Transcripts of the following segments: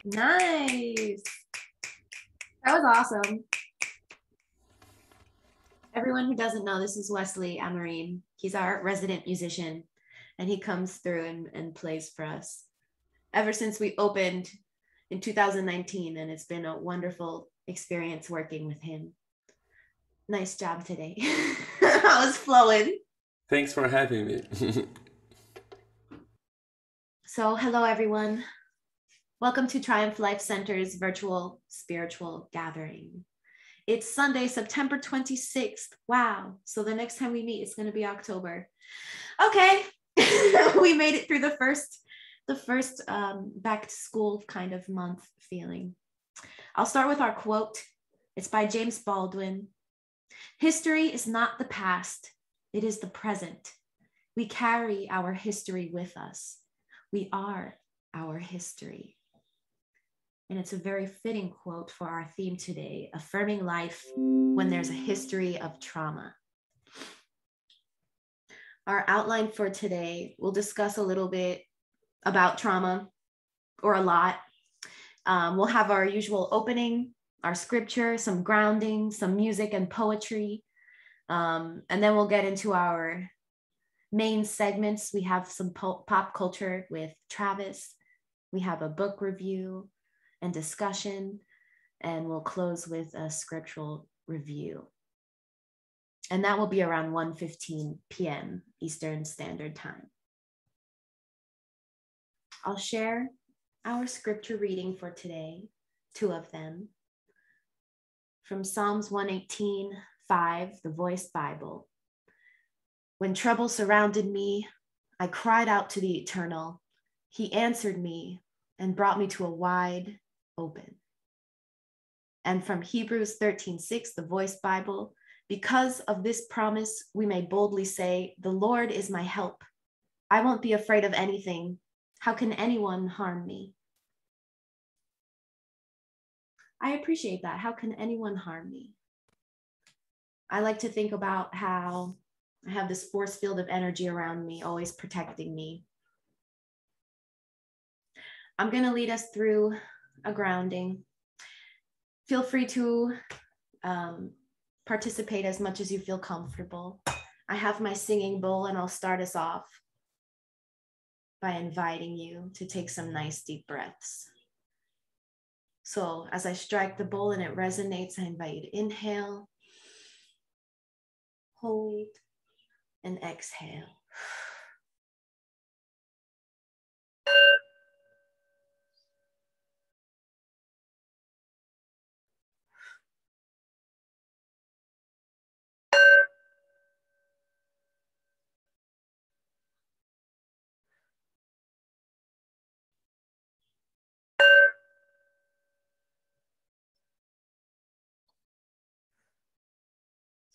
Nice. That was awesome. Everyone who doesn't know, this is Wesley Amarine. He's our resident musician, and he comes through and plays for us ever since we opened in 2019, and it's been a wonderful experience working with him. Nice job today. I was flowing. Thanks for having me. So, hello, everyone. Welcome to Triumph Life Center's virtual spiritual gathering. It's Sunday, September 26th. Wow. So the next time we meet, it's going to be October. Okay. We made it through the first back to school kind of month feeling. I'll start with our quote. It's by James Baldwin. History is not the past. It is the present. We carry our history with us. We are our history. And it's a very fitting quote for our theme today, affirming life when there's a history of trauma. Our outline for today, we'll discuss a little bit about trauma, or a lot. We'll have our usual opening, our scripture, some grounding, some music and poetry. And then we'll get into our main segments. We have some pop culture with Travis. We have a book review and discussion, and we'll close with a scriptural review. And that will be around 1:15 p.m. Eastern Standard Time. I'll share our scripture reading for today, 2 of them. From Psalms 118:5, the Voice Bible. When trouble surrounded me, I cried out to the Eternal. He answered me and brought me to a wide open. And from Hebrews 13:6, the Voice Bible, because of this promise, we may boldly say, the Lord is my help. I won't be afraid of anything. How can anyone harm me? I appreciate that. How can anyone harm me? I like to think about how I have this force field of energy around me, always protecting me. I'm going to lead us through a grounding. Feel free to participate as much as you feel comfortable. I have my singing bowl, and I'll start us off by inviting you to take some nice deep breaths. So as I strike the bowl and it resonates, I invite you to inhale, hold, and exhale.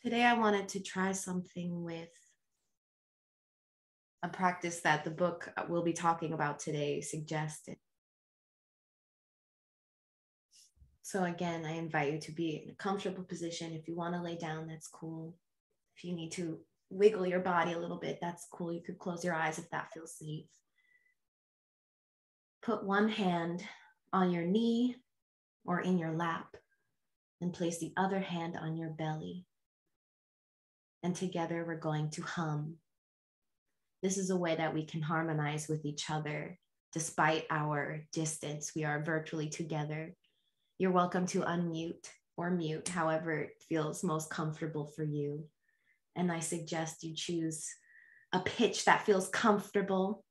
Today, I wanted to try something with a practice that the book we'll be talking about today suggested. So again, I invite you to be in a comfortable position. If you want to lay down, that's cool. If you need to wiggle your body a little bit, that's cool. You could close your eyes if that feels safe. Put one hand on your knee or in your lap and place the other hand on your belly. And together we're going to hum. This is a way that we can harmonize with each other. Despite our distance, we are virtually together. You're welcome to unmute or mute, however it feels most comfortable for you. And I suggest you choose a pitch that feels comfortable.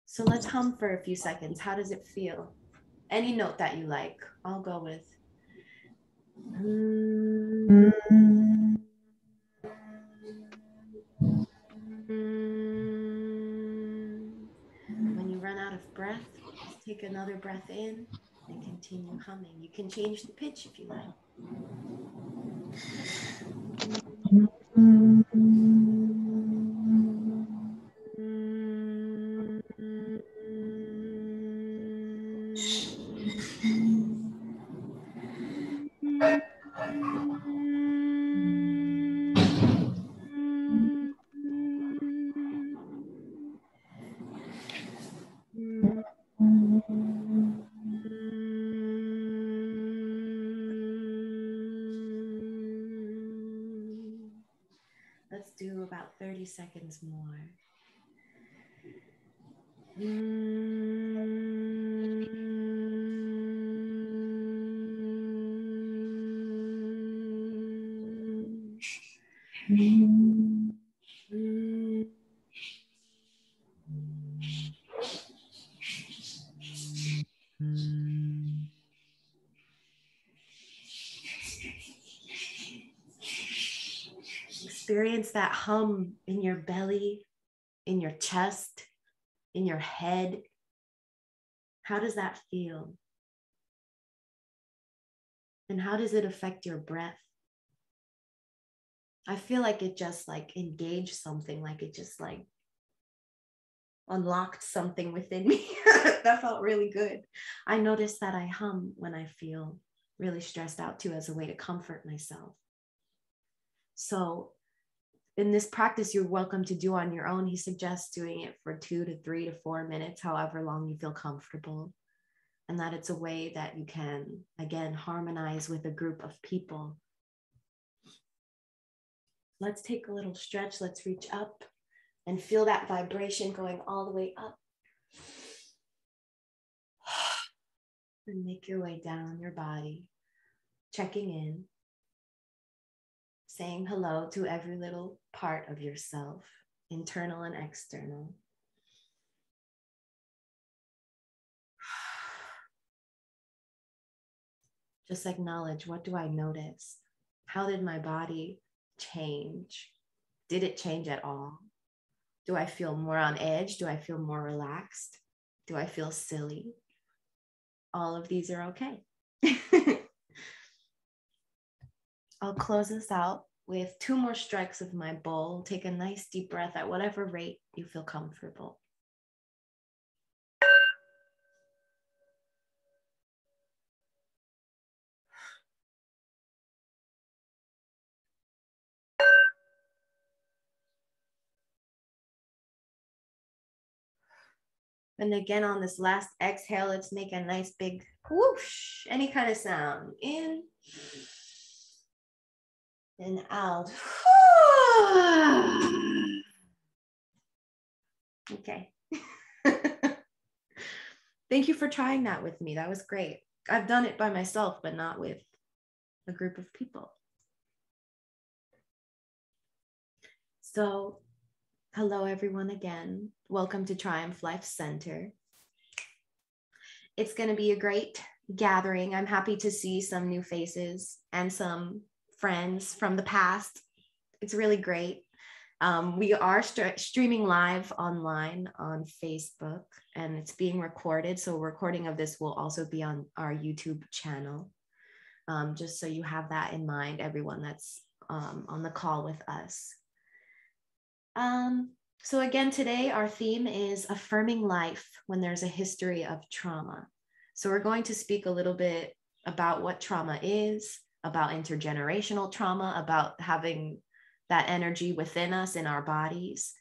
So let's hum for a few seconds. How does it feel? Any note that you like. I'll go with. When you run out of breath, just take another breath in and continue humming. You can change the pitch if you like. Let's do about 30 seconds more. Experience that hum in your belly, in your chest, in your head. How does that feel? And how does it affect your breath? I feel like it just like engaged something, like it just like unlocked something within me. That felt really good. I notice that I hum when I feel really stressed out too, as a way to comfort myself. So in this practice, you're welcome to do on your own. He suggests doing it for 2 to 3 to 4 minutes, however long you feel comfortable. And that it's a way that you can, again, harmonize with a group of people. Let's take a little stretch. Let's reach up and feel that vibration going all the way up. And make your way down your body, checking in, saying hello to every little part of yourself, internal and external. Just acknowledge, what do I notice? How did my body change? Did it change at all? Do I feel more on edge? Do I feel more relaxed? Do I feel silly? All of these are okay. I'll close this out with 2 more strikes of my bowl. Take a nice deep breath at whatever rate you feel comfortable. And again, on this last exhale, let's make a nice big whoosh, any kind of sound. In and out. Okay. Thank you for trying that with me. That was great. I've done it by myself, but not with a group of people. So, hello everyone again. Welcome to Triumph Life Center. It's going to be a great gathering. I'm happy to see some new faces and some friends from the past. It's really great. We are streaming live online on Facebook, and it's being recorded. So a recording of this will also be on our YouTube channel. Just so you have that in mind, everyone that's on the call with us. So again, today our theme is affirming life when there's a history of trauma. So we're going to speak a little bit about what trauma is, about intergenerational trauma, about having that energy within us in our bodies,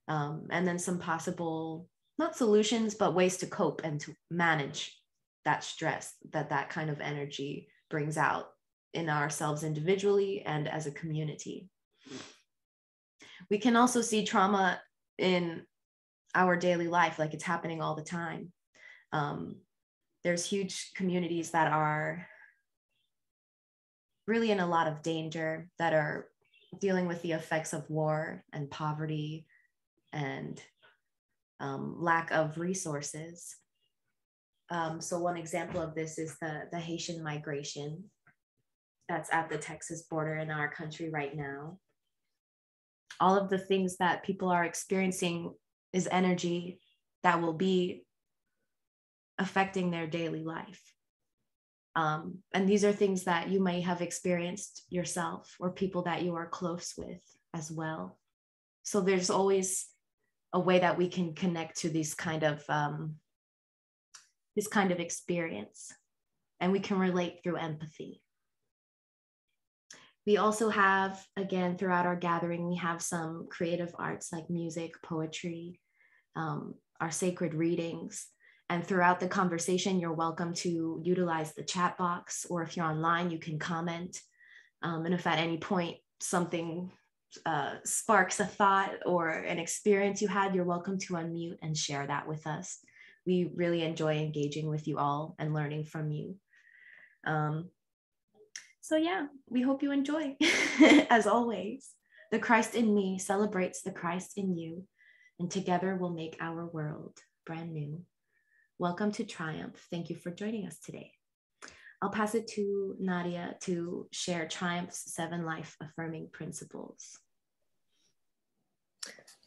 and then some possible, not solutions, but ways to cope and to manage that stress that kind of energy brings out in ourselves individually and as a community. We can also see trauma in our daily life, like it's happening all the time. There's huge communities that are really in a lot of danger, that are dealing with the effects of war and poverty and lack of resources. So one example of this is the Haitian migration that's at the Texas border in our country right now. All of the things that people are experiencing is energy that will be affecting their daily life. And these are things that you may have experienced yourself or people that you are close with as well. So there's always a way that we can connect to this kind of experience, and we can relate through empathy. We also have, again, throughout our gathering, we have some creative arts like music, poetry, our sacred readings. And throughout the conversation, you're welcome to utilize the chat box, or if you're online, you can comment. And if at any point something sparks a thought or an experience you had, you're welcome to unmute and share that with us. We really enjoy engaging with you all and learning from you. So yeah, we hope you enjoy. As always, the Christ in me celebrates the Christ in you, and together we'll make our world brand new. Welcome to Triumph. Thank you for joining us today. I'll pass it to Nadia to share Triumph's 7 life affirming principles.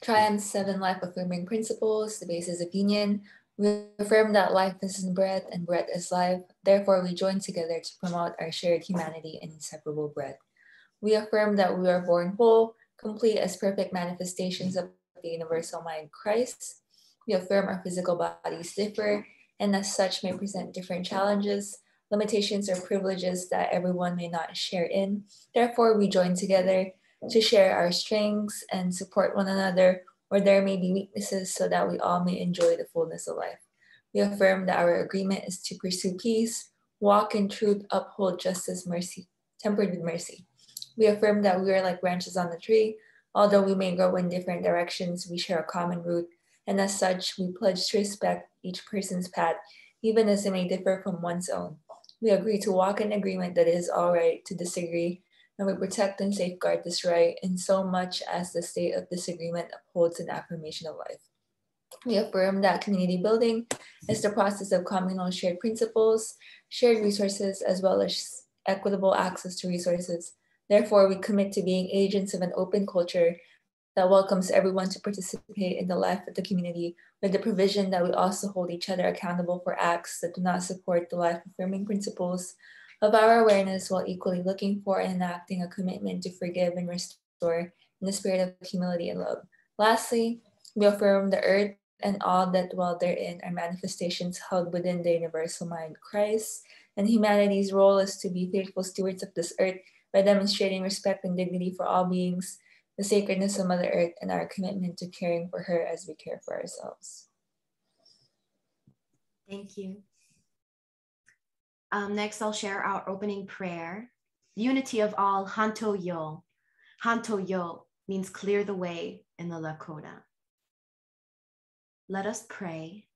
Triumph's 7 life affirming principles, the basis of union. We affirm that life is in breath and breath is life. Therefore, we join together to promote our shared humanity and inseparable breath. We affirm that we are born whole, complete as perfect manifestations of the universal mind Christ. We affirm our physical bodies differ and as such may present different challenges, limitations, or privileges that everyone may not share in. Therefore, we join together to share our strengths and support one another where there may be weaknesses so that we all may enjoy the fullness of life. We affirm that our agreement is to pursue peace, walk in truth, uphold justice, mercy, tempered with mercy. We affirm that we are like branches on the tree. Although we may grow in different directions, we share a common root, and as such, we pledge to respect each person's path, even as it may differ from one's own. We agree to walk in agreement that it is all right to disagree, and we protect and safeguard this right in so much as the state of disagreement upholds an affirmation of life. We affirm that community building is the process of communal shared principles, shared resources, as well as equitable access to resources. Therefore, we commit to being agents of an open culture that welcomes everyone to participate in the life of the community, with the provision that we also hold each other accountable for acts that do not support the life-affirming principles of our awareness, while equally looking for and enacting a commitment to forgive and restore in the spirit of humility and love. Lastly, we affirm the earth and all that dwell therein are manifestations held within the universal mind Christ, and humanity's role is to be faithful stewards of this earth by demonstrating respect and dignity for all beings, the sacredness of Mother Earth, and our commitment to caring for her as we care for ourselves. Thank you. Next, I'll share our opening prayer. Unity of all, Hanto Yo. Hanto Yo means clear the way in the Lakota. Let us pray.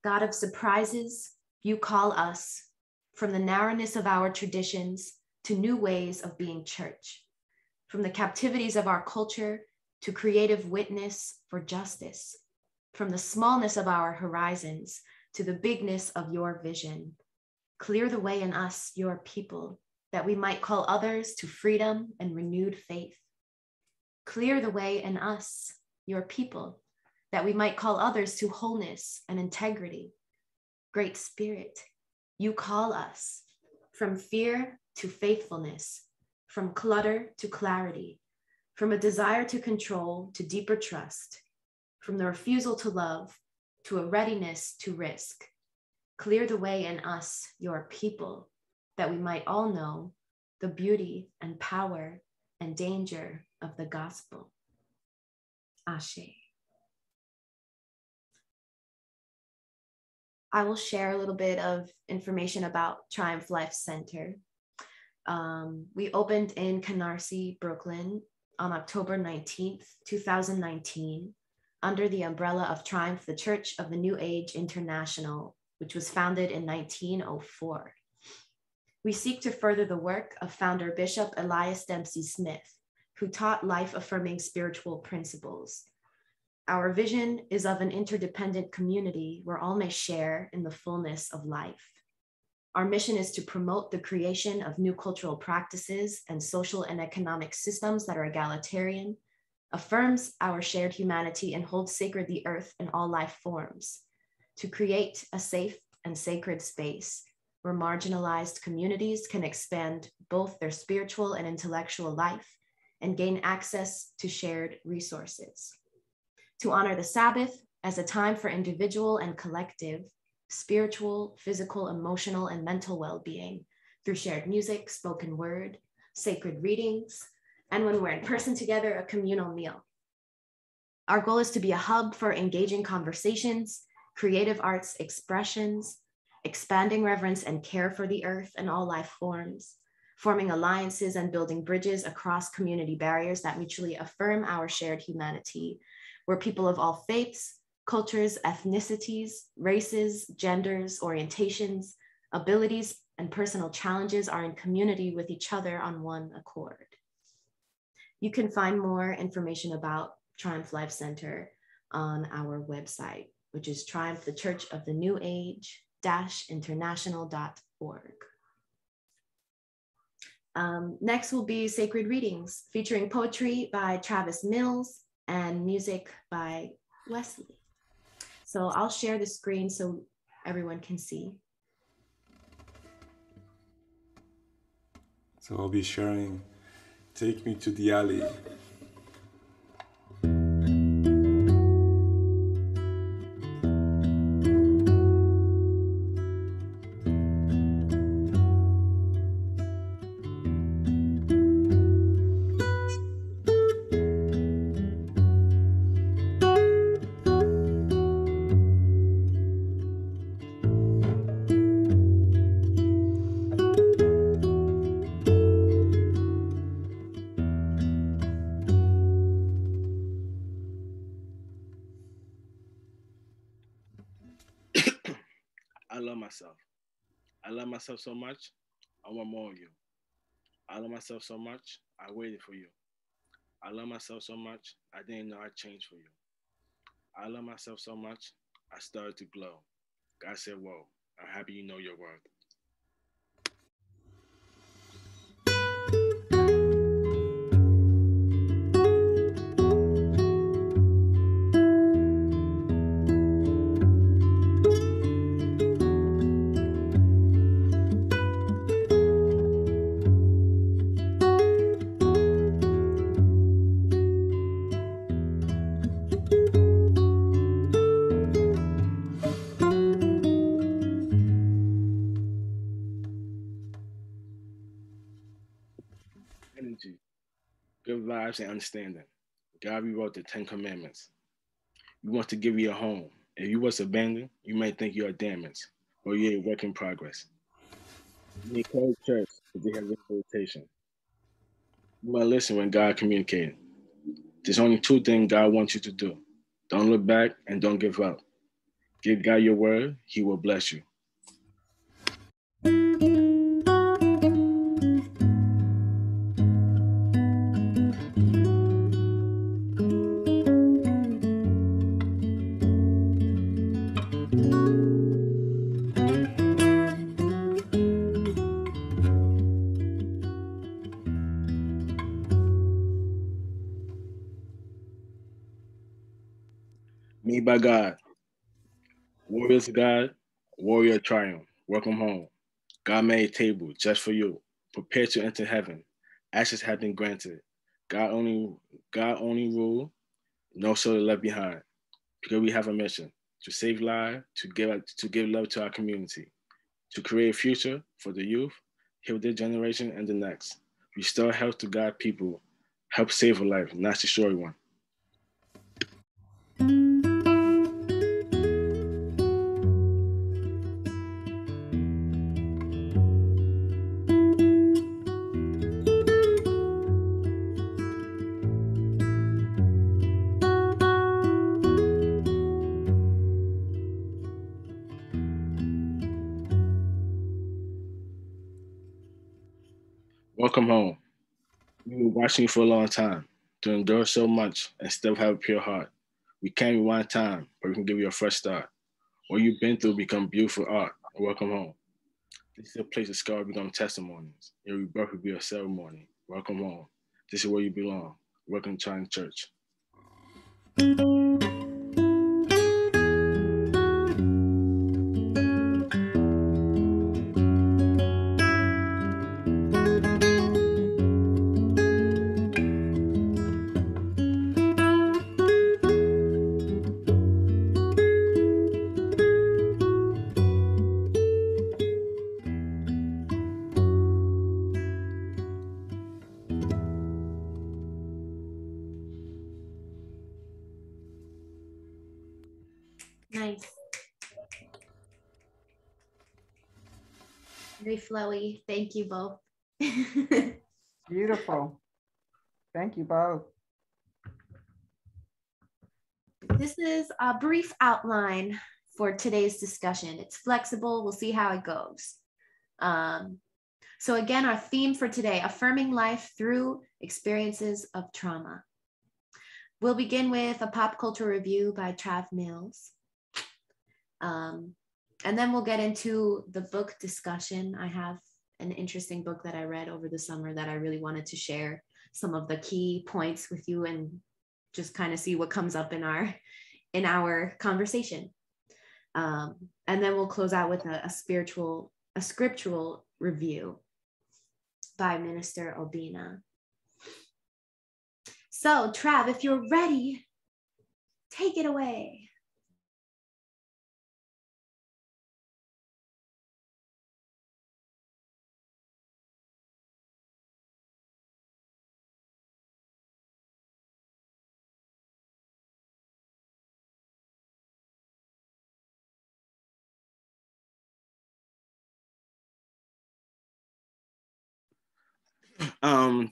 God of surprises, you call us from the narrowness of our traditions to new ways of being church, from the captivities of our culture to creative witness for justice, from the smallness of our horizons to the bigness of your vision. Clear the way in us, your people, that we might call others to freedom and renewed faith. Clear the way in us, your people, that we might call others to wholeness and integrity. Great Spirit, you call us from fear to faithfulness, from clutter to clarity, from a desire to control to deeper trust, from the refusal to love to a readiness to risk. Clear the way in us, your people, that we might all know the beauty and power and danger of the gospel. Ashe. I will share a little bit of information about Triumph Life Center. We opened in Canarsie, Brooklyn on October 19th, 2019, under the umbrella of Triumph, the Church of the New Age International, which was founded in 1904. We seek to further the work of founder Bishop Elias Dempsey Smith, who taught life-affirming spiritual principles. Our vision is of an interdependent community where all may share in the fullness of life. Our mission is to promote the creation of new cultural practices and social and economic systems that are egalitarian, affirms our shared humanity, and holds sacred the earth and all life forms, to create a safe and sacred space where marginalized communities can expand both their spiritual and intellectual life and gain access to shared resources. To honor the Sabbath as a time for individual and collective, spiritual, physical, emotional, and mental well-being through shared music, spoken word, sacred readings, and when we're in person together, a communal meal. Our goal is to be a hub for engaging conversations, creative arts expressions, expanding reverence and care for the earth and all life forms, forming alliances and building bridges across community barriers that mutually affirm our shared humanity. We're people of all faiths, cultures, ethnicities, races, genders, orientations, abilities, and personal challenges are in community with each other on one accord. You can find more information about Triumph Life Center on our website, which is Triumph the Church of the New Age international.org. Next will be Sacred Readings, featuring poetry by Travis Mills and music by Wesley. So I'll share the screen so everyone can see. So I'll be sharing Take Me to the Alley. I love myself. I love myself so much, I want more of you. I love myself so much, I waited for you. I love myself so much, I didn't know I'd change for you. I love myself so much, I started to glow. God said, whoa, I'm happy you know your worth. Energy, good vibes, and understanding. God rewrote the 10 Commandments. We want to give you a home. If you was abandoned, you might think you are damaged, or you're a work in progress. You need cold church if they have rehabilitation. You might listen when God communicated. There's only two things God wants you to do. Don't look back and don't give up. Give God your word, he will bless you. Made by God. Warriors of God, warrior of triumph. Welcome home. God made a table just for you. Prepare to enter heaven. Ashes have been granted. God only rule, no soul left behind. Because we have a mission to save lives, to give love to our community, to create a future for the youth, heal their generation and the next. Restore health to God people. Help save a life, not destroy one. Welcome home. We were watching you for a long time, to endure so much and still have a pure heart. We can't rewind time, but we can give you a fresh start. What you've been through become beautiful art. Welcome home. This is a place of scar become testimonies. Your rebirth will be a ceremony. Welcome home. This is where you belong. Welcome to Triumph Church. Nice. Very flowy. Thank you both. Beautiful. Thank you both. This is a brief outline for today's discussion. It's flexible. We'll see how it goes. So again, our theme for today, affirming life through experiences of trauma. We'll begin with a pop culture review by Trav Mills. And then we'll get into the book discussion. I have an interesting book that I read over the summer that I really wanted to share some of the key points with you and just kind of see what comes up in our conversation. And then we'll close out with a scriptural review by Minister Obina. So Trav, if you're ready, take it away.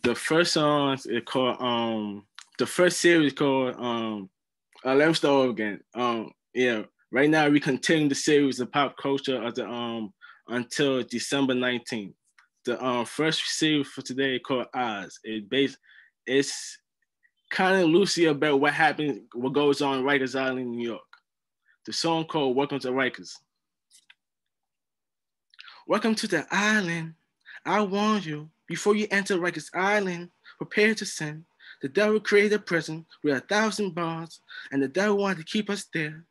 The first songs is called the first series called let me start over again. Yeah, right now we continue the series of pop culture of the until December 19th. The first series for today called Oz. It's kind of loosely about what goes on in Rikers Island, New York. The song called Welcome to Rikers. Welcome to the island. I warn you, before you enter Rikers Island, prepare to sin. The devil created a prison with 1,000 bars, and the devil wanted to keep us there.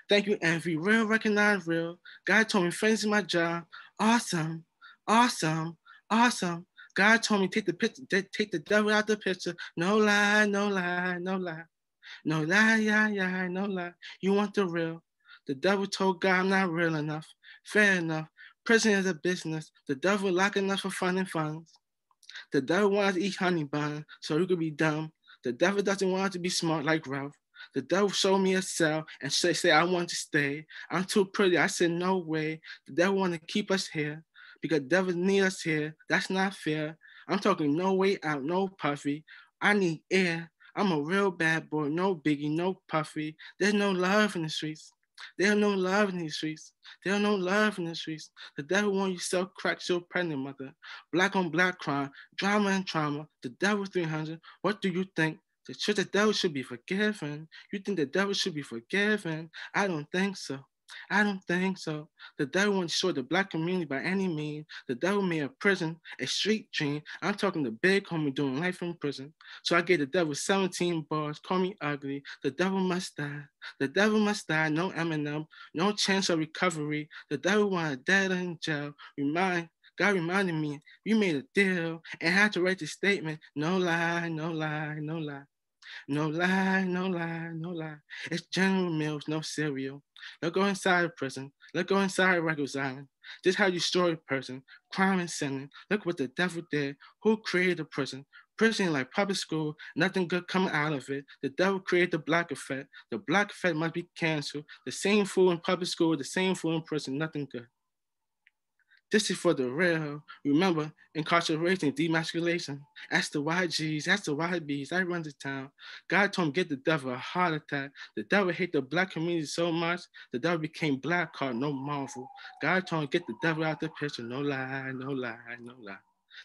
Thank you, envy. Real, recognize real. God told me finish my job. Awesome, awesome, awesome. God told me take the devil out the picture. No lie, no lie, no lie. No lie, yeah, no lie. You want the real. The devil told God I'm not real enough. Fair enough. Prison is a business. The devil locking us for fun and funds. The devil wants to eat honey bun so he could be dumb. The devil doesn't want to be smart like Ralph. The devil showed me a cell and say I want to stay. I'm too pretty. I said no way. The devil want to keep us here because the devil need us here. That's not fair. I'm talking no way out, no puffy. I need air. I'm a real bad boy, no biggie, no puffy. There's no love in the streets. There's no love in these streets. There's no love in the streets. The devil want you to sell crack, so pregnant mother. Black on black crime, drama and trauma. The devil 300. What do you think? The devil should be forgiven. You think the devil should be forgiven? I don't think so. I don't think so. The devil wants to destroy the black community by any means. The devil made a prison, a street dream. I'm talking the big homie doing life in prison. So I gave the devil 17 bars, call me ugly. The devil must die. The devil must die. No Eminem, no chance of recovery. The devil wanted dead in jail. God reminded me, we made a deal and had to write the statement. No lie, no lie, no lie. No lie, no lie, no lie. It's General Mills, no cereal. Let's go inside a prison. Let's go inside Rikers Island. This is how you destroy a person. Crime and sinning. Look what the devil did. Who created a prison? Prison like public school, nothing good coming out of it. The devil created the black effect. The black effect must be canceled. The same fool in public school, the same fool in prison, nothing good. This is for the real. Remember, incarceration, demasculation. That's the YGs, that's the YBs. I run the town. God told me get the devil a heart attack. The devil hate the black community so much, the devil became black card, no Marvel. God told me get the devil out the picture, no lie, no lie, no lie.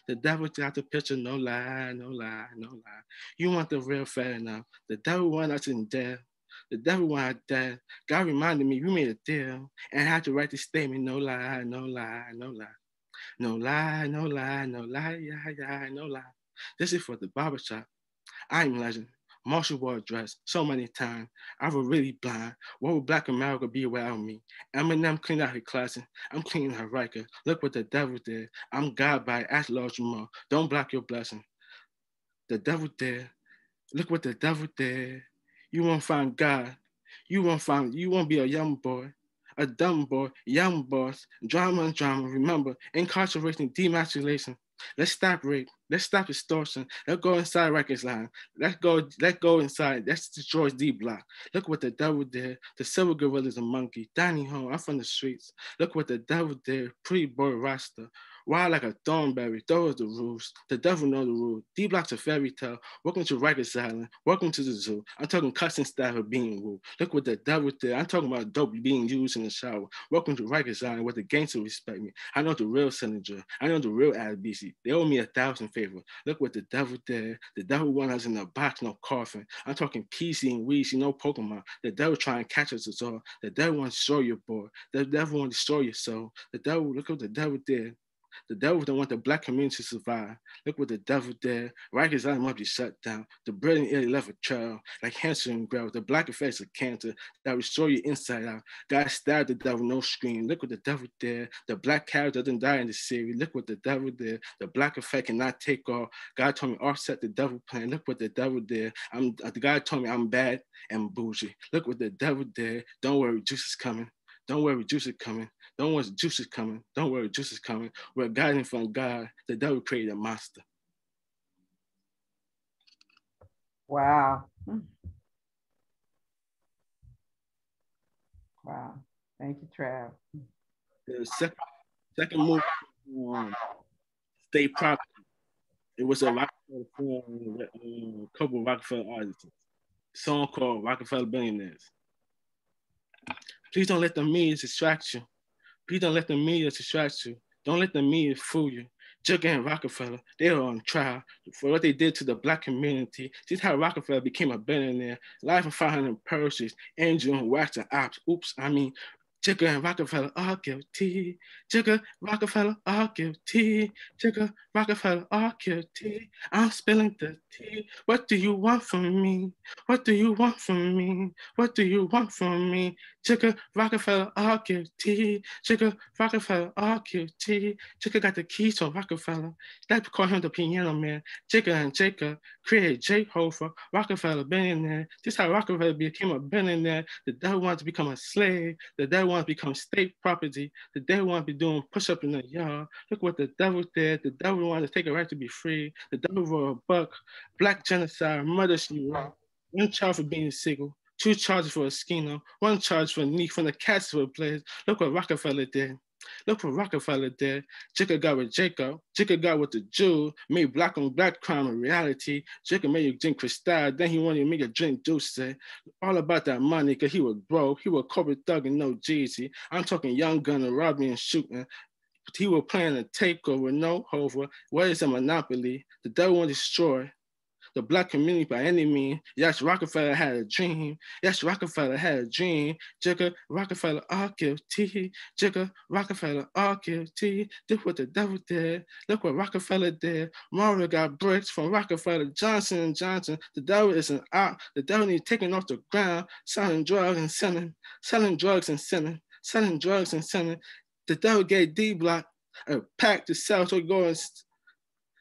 The devil out the picture, no lie, no lie, no lie. You want the real, fair enough. The devil want us in death. The devil wanted death. God reminded me we made a deal and I had to write the statement, no lie, no lie, no lie. No lie, no lie, no lie, yeah, no lie. This is for the barbershop. I'm legend. Marshall wore a dress so many times. I was really blind. What would Black America be without me? Eminem cleaned out her closet. I'm cleaning her Riker. Look what the devil did. I'm God by ask Lord Jamal. Don't block your blessing. The devil did. Look what the devil did. You won't find God. You won't be a young boy, a dumb boy, young boss, drama and drama. Remember, incarceration, demasculation. Let's stop rape. Let's stop extortion. Let's go inside Rikers Island. Let's go inside. Let's destroy D Block. Look what the devil did. The silver gorilla's a monkey. Danny home. I'm from the streets. Look what the devil did. Pretty boy Rasta. Wild like a thornberry, those are the rules. The devil know the rule. D block's a fairy tale. Welcome to Rikers Island. Welcome to the zoo. I'm talking cussing style of being rude. Look what the devil did. I'm talking about dope being used in the shower. Welcome to Rikers Island where the gangsters respect me. I know the real Senator. I know the real BC. They owe me 1,000 favors. Look what the devil did. The devil want us in a box, no coffin. I'm talking PC and Weezy, no Pokemon. The devil trying to catch us all. The devil want to destroy your boy. The devil want to destroy your soul. The devil, look what the devil did. The devil don't want the black community to survive. Look what the devil did. Rikers Island must be shut down. The bread and Italy left a trail like cancer and gravel. The black effects of cancer that restore you inside out. God stabbed the devil, no scream. Look what the devil did. The black character doesn't die in the series. Look what the devil did. The black effect cannot take off. God told me offset the devil plan. Look what the devil did. The God told me I'm bad and bougie. Look what the devil did. Don't worry, juice is coming. Don't worry, juice is coming. Don't worry, juice is coming. Don't worry, juice is coming. We're guiding from God. The devil created a monster. Wow. Wow. Thank you, Trav. The second movie, State Property. It was a Rockefeller film with a couple of Rockefeller artists. A song called Rockefeller Billionaires. Please don't let the media distract you. Please don't let the media distract you. Don't let the media fool you. Jugga and Rockefeller, they are on trial for what they did to the black community. This is how Rockefeller became a billionaire. Life of 500 Purses, Angel and Wax and Ops. Oops, I mean, Jugga and Rockefeller are guilty. Jugga, Rockefeller are guilty. Jugga, Rockefeller are guilty. I'm spilling the tea. What do you want from me? What do you want from me? What do you want from me? Jugga, Rockefeller are guilty. Jugga, Rockefeller are guilty. Jugga got the keys to Rockefeller. Let's call him the piano man. Jugga and Jacob created J. Hofer, Rockefeller billionaire. This is how Rockefeller became a billionaire. The devil wanted to become a slave. The devil wanted to become state property. The devil wanted to be doing push-up in the yard. Look what the devil did. The devil wanted to take a right to be free. The devil wrote a book, Black Genocide, Murder She Wrote. One charge for being single, 2 charges for a schema, 1 charge for knee from the cats for a place. Look what Rockefeller did. Look what Rockefeller did. Jacob got with Jacob. Jacob got with the Jew. Made black on black crime a reality. Jacob made you drink Cristal. Then he wanted to make a drink Dulce. All about that money because he was broke. He was corporate thug and no Jeezy. I'm talking young gun and robbing and shooting. He was planning a takeover, no hover. What is a monopoly? The devil want to destroy the black community by any means. Yes, Rockefeller had a dream. Yes, Rockefeller had a dream. Jigga, Rockefeller, all guilty. Jigga, Rockefeller, all guilty. Look what the devil did. Look what Rockefeller did. Mario got bricks from Rockefeller, Johnson & Johnson. The devil is an out. The devil needs taken off the ground, selling drugs and selling, selling drugs and selling, selling drugs and selling. The devil gave D-Block a pack to sell so he goes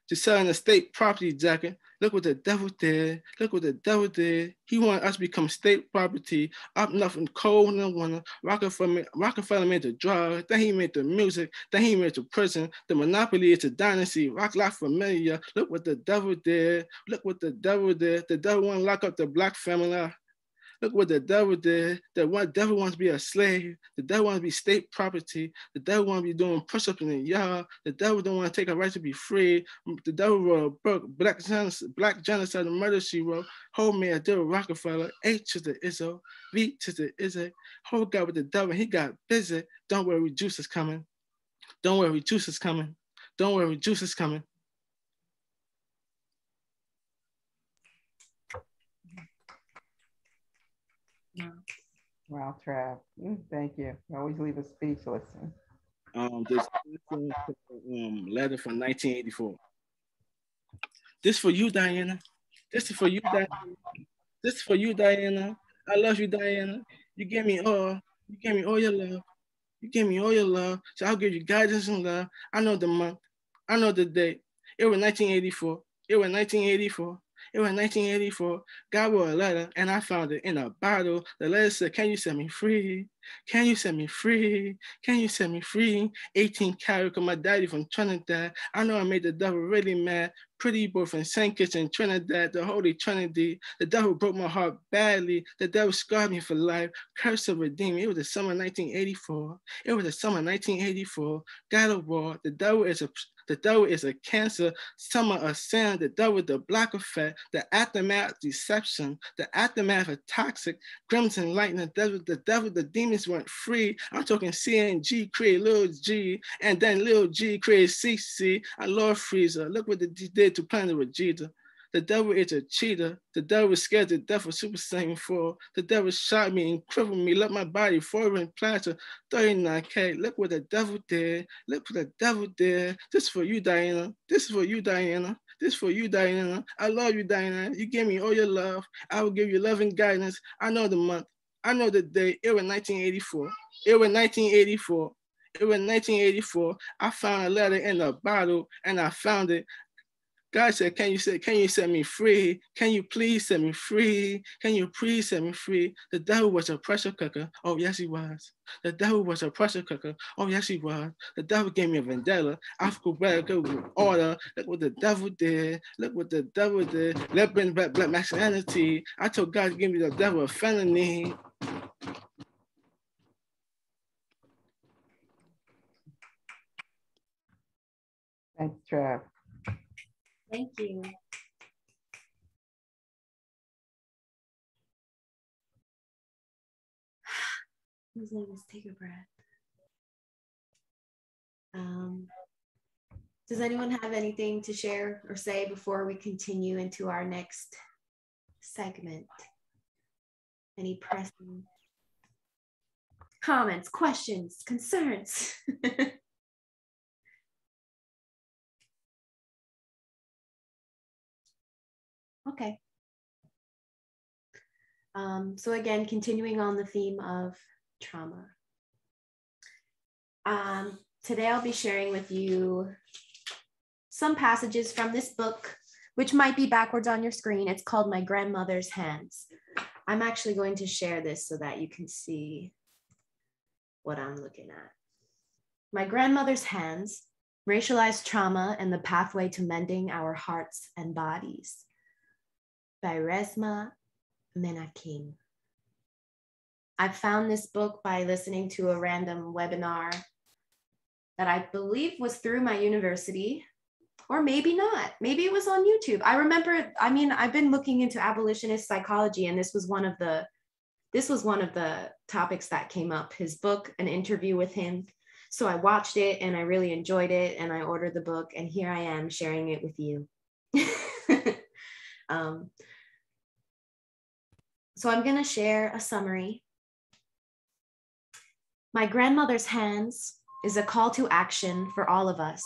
to sell an estate property jacket. Look what the devil did. Look what the devil did. He wanted us to become state property, up nothing cold in the winter. Rockefeller made the drugs, then he made the music, then he made the prison. The monopoly is a dynasty. Rock La Familia. Look what the devil did. Look what the devil did. The devil wanted to lock up the black family. Look what the devil did. The devil wants to be a slave. The devil wants to be state property. The devil wants to be doing push-up in the yard. The devil don't want to take a right to be free. The devil wrote a book, Black Genocide, the Murder She Wrote. Whole man, devil Rockefeller, H to the Izzo, V to the Izzo. Whole guy with the devil, he got busy. Don't worry, juice is coming. Don't worry, juice is coming. Don't worry, juice is coming. Wow, Trav. Thank you. You always leave us speechless. This letter from 1984. This for you, Diana. This is for you, Diana. This is for you, Diana. I love you, Diana. You gave me all. You gave me all your love. You gave me all your love. So I'll give you guidance and love. I know the month. I know the date. It was 1984. It was 1984. It was 1984. God wrote a letter, and I found it in a bottle. The letter said, "Can you set me free? Can you set me free? Can you set me free?" 18 karat, cause my daddy from Trinidad. I know I made the devil really mad. Pretty boy from St. Kitts in Trinidad, the Holy Trinity. The devil broke my heart badly. The devil scarred me for life. Curse of redeeming. It was the summer 1984. It was the summer 1984. God of war. The devil is a cancer, summer of sin. The devil, the black effect, the aftermath of deception, the aftermath of toxic, crimson lightning. The devil, the demons weren't free. I'm talking CNG created little G, and then little G created CC. I love Freezer. Look what they did to Planet Vegeta. The devil is a cheater. The devil is scared to death for Super Saiyan 4. The devil shot me and crippled me, left my body forward in plaster. 39K. Look what the devil did. Look what the devil did. This is for you, Diana. This is for you, Diana. This is for you, Diana. I love you, Diana. You gave me all your love. I will give you love and guidance. I know the month. I know the day. It was 1984. It was 1984. It was 1984. I found a letter in a bottle, and I found it. God said, can you set me free? Can you please set me free? Can you please set me free? The devil was a pressure cooker. Oh, yes, he was. The devil was a pressure cooker. Oh, yes, he was. The devil gave me a vendetta. Alphabetical order. Look what the devil did. Look what the devil did. Let's bring back black masculinity. I told God to give me the devil a felony. Thanks, Trav. Thank you. Let's take a breath. Does anyone have anything to share or say before we continue into our next segment? Any pressing comments, questions, concerns? Okay. So again, continuing on the theme of trauma. Today I'll be sharing with you some passages from this book, which might be backwards on your screen. It's called My Grandmother's Hands. I'm actually going to share this so that you can see what I'm looking at. My Grandmother's Hands, Racialized Trauma and the Pathway to Mending Our Hearts and Bodies by Resmaa, Menakem. I found this book by listening to a random webinar that I believe was through my university, or maybe not. Maybe it was on YouTube. I remember, I've been looking into abolitionist psychology, and this was one of the topics that came up, his book, an interview with him. So I watched it and I really enjoyed it, and I ordered the book, and here I am sharing it with you. So I'm gonna share a summary. My Grandmother's Hands is a call to action for all of us.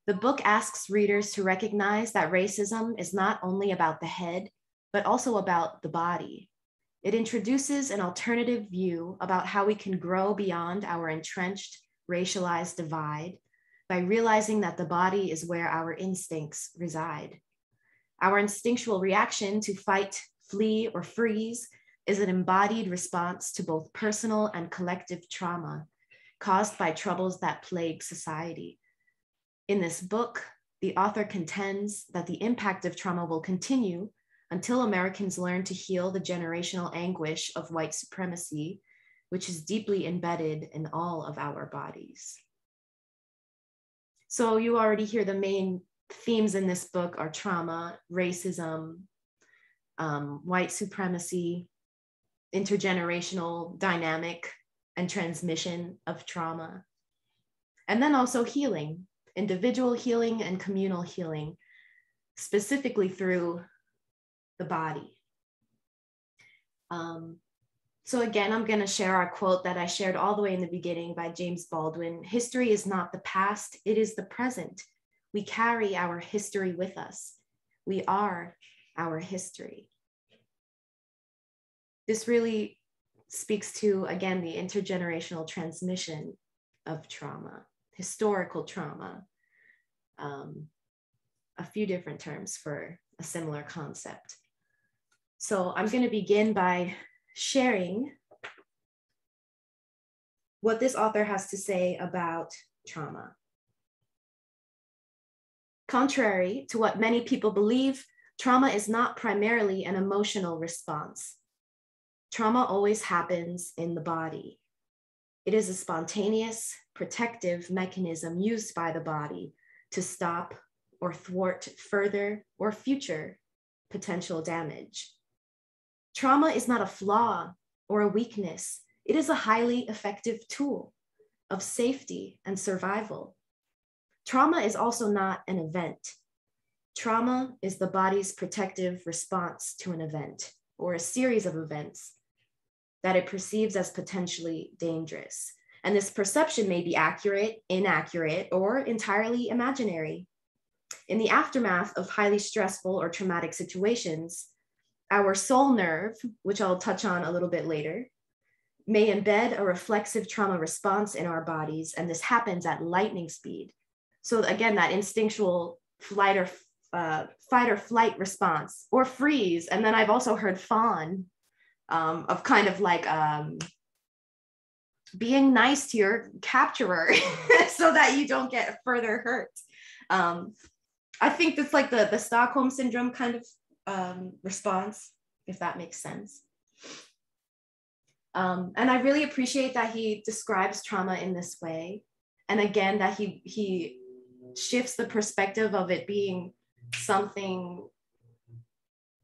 The book asks readers to recognize that racism is not only about the head, but also about the body. It introduces an alternative view about how we can grow beyond our entrenched racialized divide by realizing that the body is where our instincts reside. Our instinctual reaction to fight, flee, or freeze is an embodied response to both personal and collective trauma caused by troubles that plague society. In this book, the author contends that the impact of trauma will continue until Americans learn to heal the generational anguish of white supremacy, which is deeply embedded in all of our bodies. So you already hear the main themes in this book are trauma, racism, white supremacy, intergenerational dynamic and transmission of trauma, and then also healing, individual healing and communal healing, specifically through the body. So again, I'm going to share our quote that I shared all the way in the beginning by James Baldwin. History is not the past, it is the present. We carry our history with us. We are our history. This really speaks to, again, the intergenerational transmission of trauma, historical trauma. a few different terms for a similar concept. So I'm going to begin by sharing what this author has to say about trauma. Contrary to what many people believe, trauma is not primarily an emotional response. Trauma always happens in the body. It is a spontaneous, protective mechanism used by the body to stop or thwart further or future potential damage. Trauma is not a flaw or a weakness. It is a highly effective tool of safety and survival. Trauma is also not an event. Trauma is the body's protective response to an event or a series of events that it perceives as potentially dangerous. And this perception may be accurate, inaccurate, or entirely imaginary. In the aftermath of highly stressful or traumatic situations, our soul nerve, which I'll touch on a little bit later, may embed a reflexive trauma response in our bodies, and this happens at lightning speed. So again, that instinctual fight or flight response, or freeze. And then I've also heard fawn, of kind of like being nice to your capturer so that you don't get further hurt. I think that's like the Stockholm syndrome kind of response, if that makes sense. And I really appreciate that he describes trauma in this way. And again, that he shifts the perspective of it being something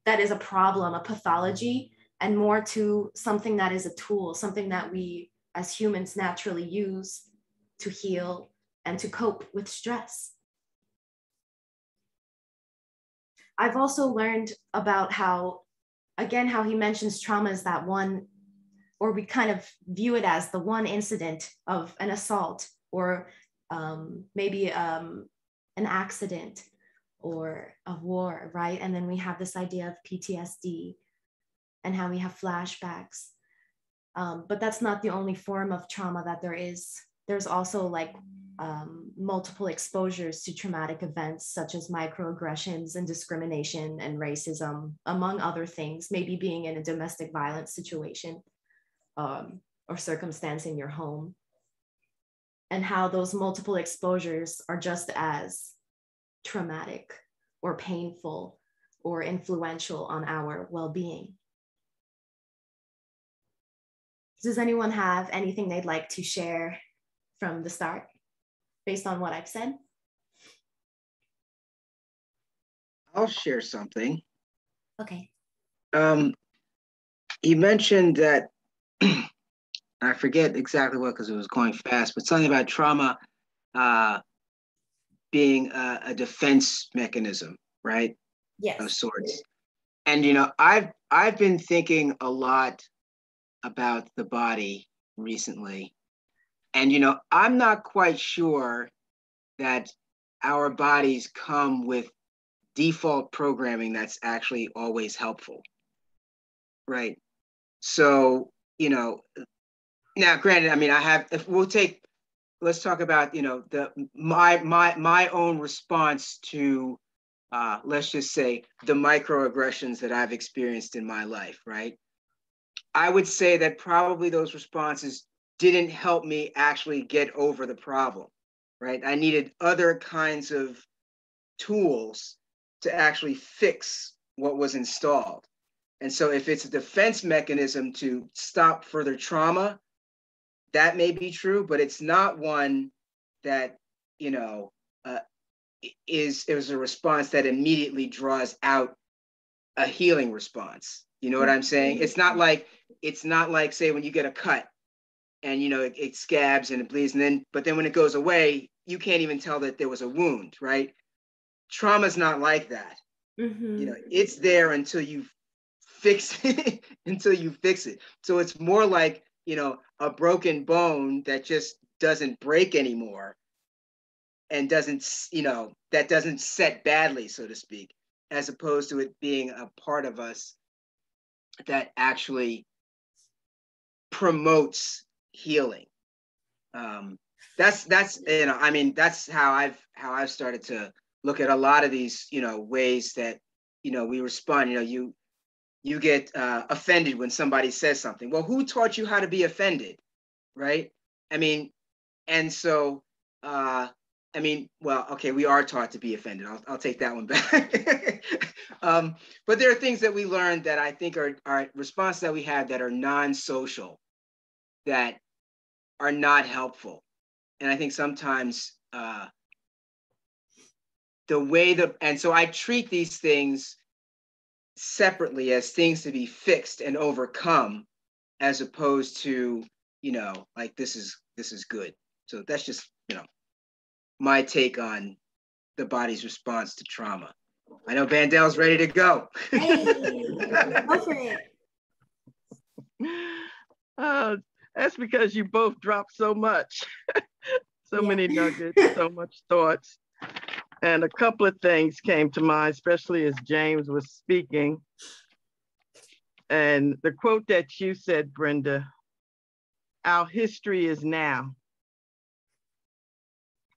that is a problem, a pathology, and more to something that is a tool, something that we as humans naturally use to heal and to cope with stress. I've also learned about how he mentions trauma as that one, or we kind of view it as the one incident of an assault, or maybe an accident or a war, right? And then we have this idea of PTSD and how we have flashbacks. But that's not the only form of trauma that there is. There's also like multiple exposures to traumatic events, such as microaggressions and discrimination and racism, among other things, maybe being in a domestic violence situation or circumstance in your home, and how those multiple exposures are just as traumatic or painful or influential on our well-being. Does anyone have anything they'd like to share from the start based on what I've said? I'll share something. Okay. He mentioned that, I forget exactly what, because it was going fast, but something about trauma being a defense mechanism, right? Yes. Of sorts. And, you know, I've been thinking a lot about the body recently. And, you know, I'm not quite sure that our bodies come with default programming that's actually always helpful, right? So, you know, now granted, I mean, let's talk about, you know, my own response to, let's just say, the microaggressions that I've experienced in my life, right? I would say that probably those responses didn't help me actually get over the problem, right? I needed other kinds of tools to actually fix what was installed. And so if it's a defense mechanism to stop further trauma, that may be true, but it's not one that, you know, is a response that immediately draws out a healing response. You know what I'm saying? It's not like, say, when you get a cut and, you know, it scabs and it bleeds, but then when it goes away, you can't even tell that there was a wound, right? Trauma's not like that. Mm-hmm. You know, it's there until you fix it, So it's more like, you know, a broken bone that just doesn't break anymore and doesn't, you know, that doesn't set badly, so to speak, as opposed to it being a part of us that actually promotes healing. That's you know, I mean, that's how I've started to look at a lot of these, ways that, we respond. You get offended when somebody says something. Well, who taught you how to be offended, right? I mean, and so, well, okay, we are taught to be offended. I'll take that one back. But there are things that we learned that I think are responses that we have that are non-social, that are not helpful. And I think sometimes and so I treat these things separately as things to be fixed and overcome, as opposed to, like this is good. So that's just, my take on the body's response to trauma. I know Bandel's ready to go. Hey, go for it. That's because you both dropped so much. Many nuggets, so much thoughts. And a couple of things came to mind, especially as James was speaking. And the quote that you said, Brenda, our history is now.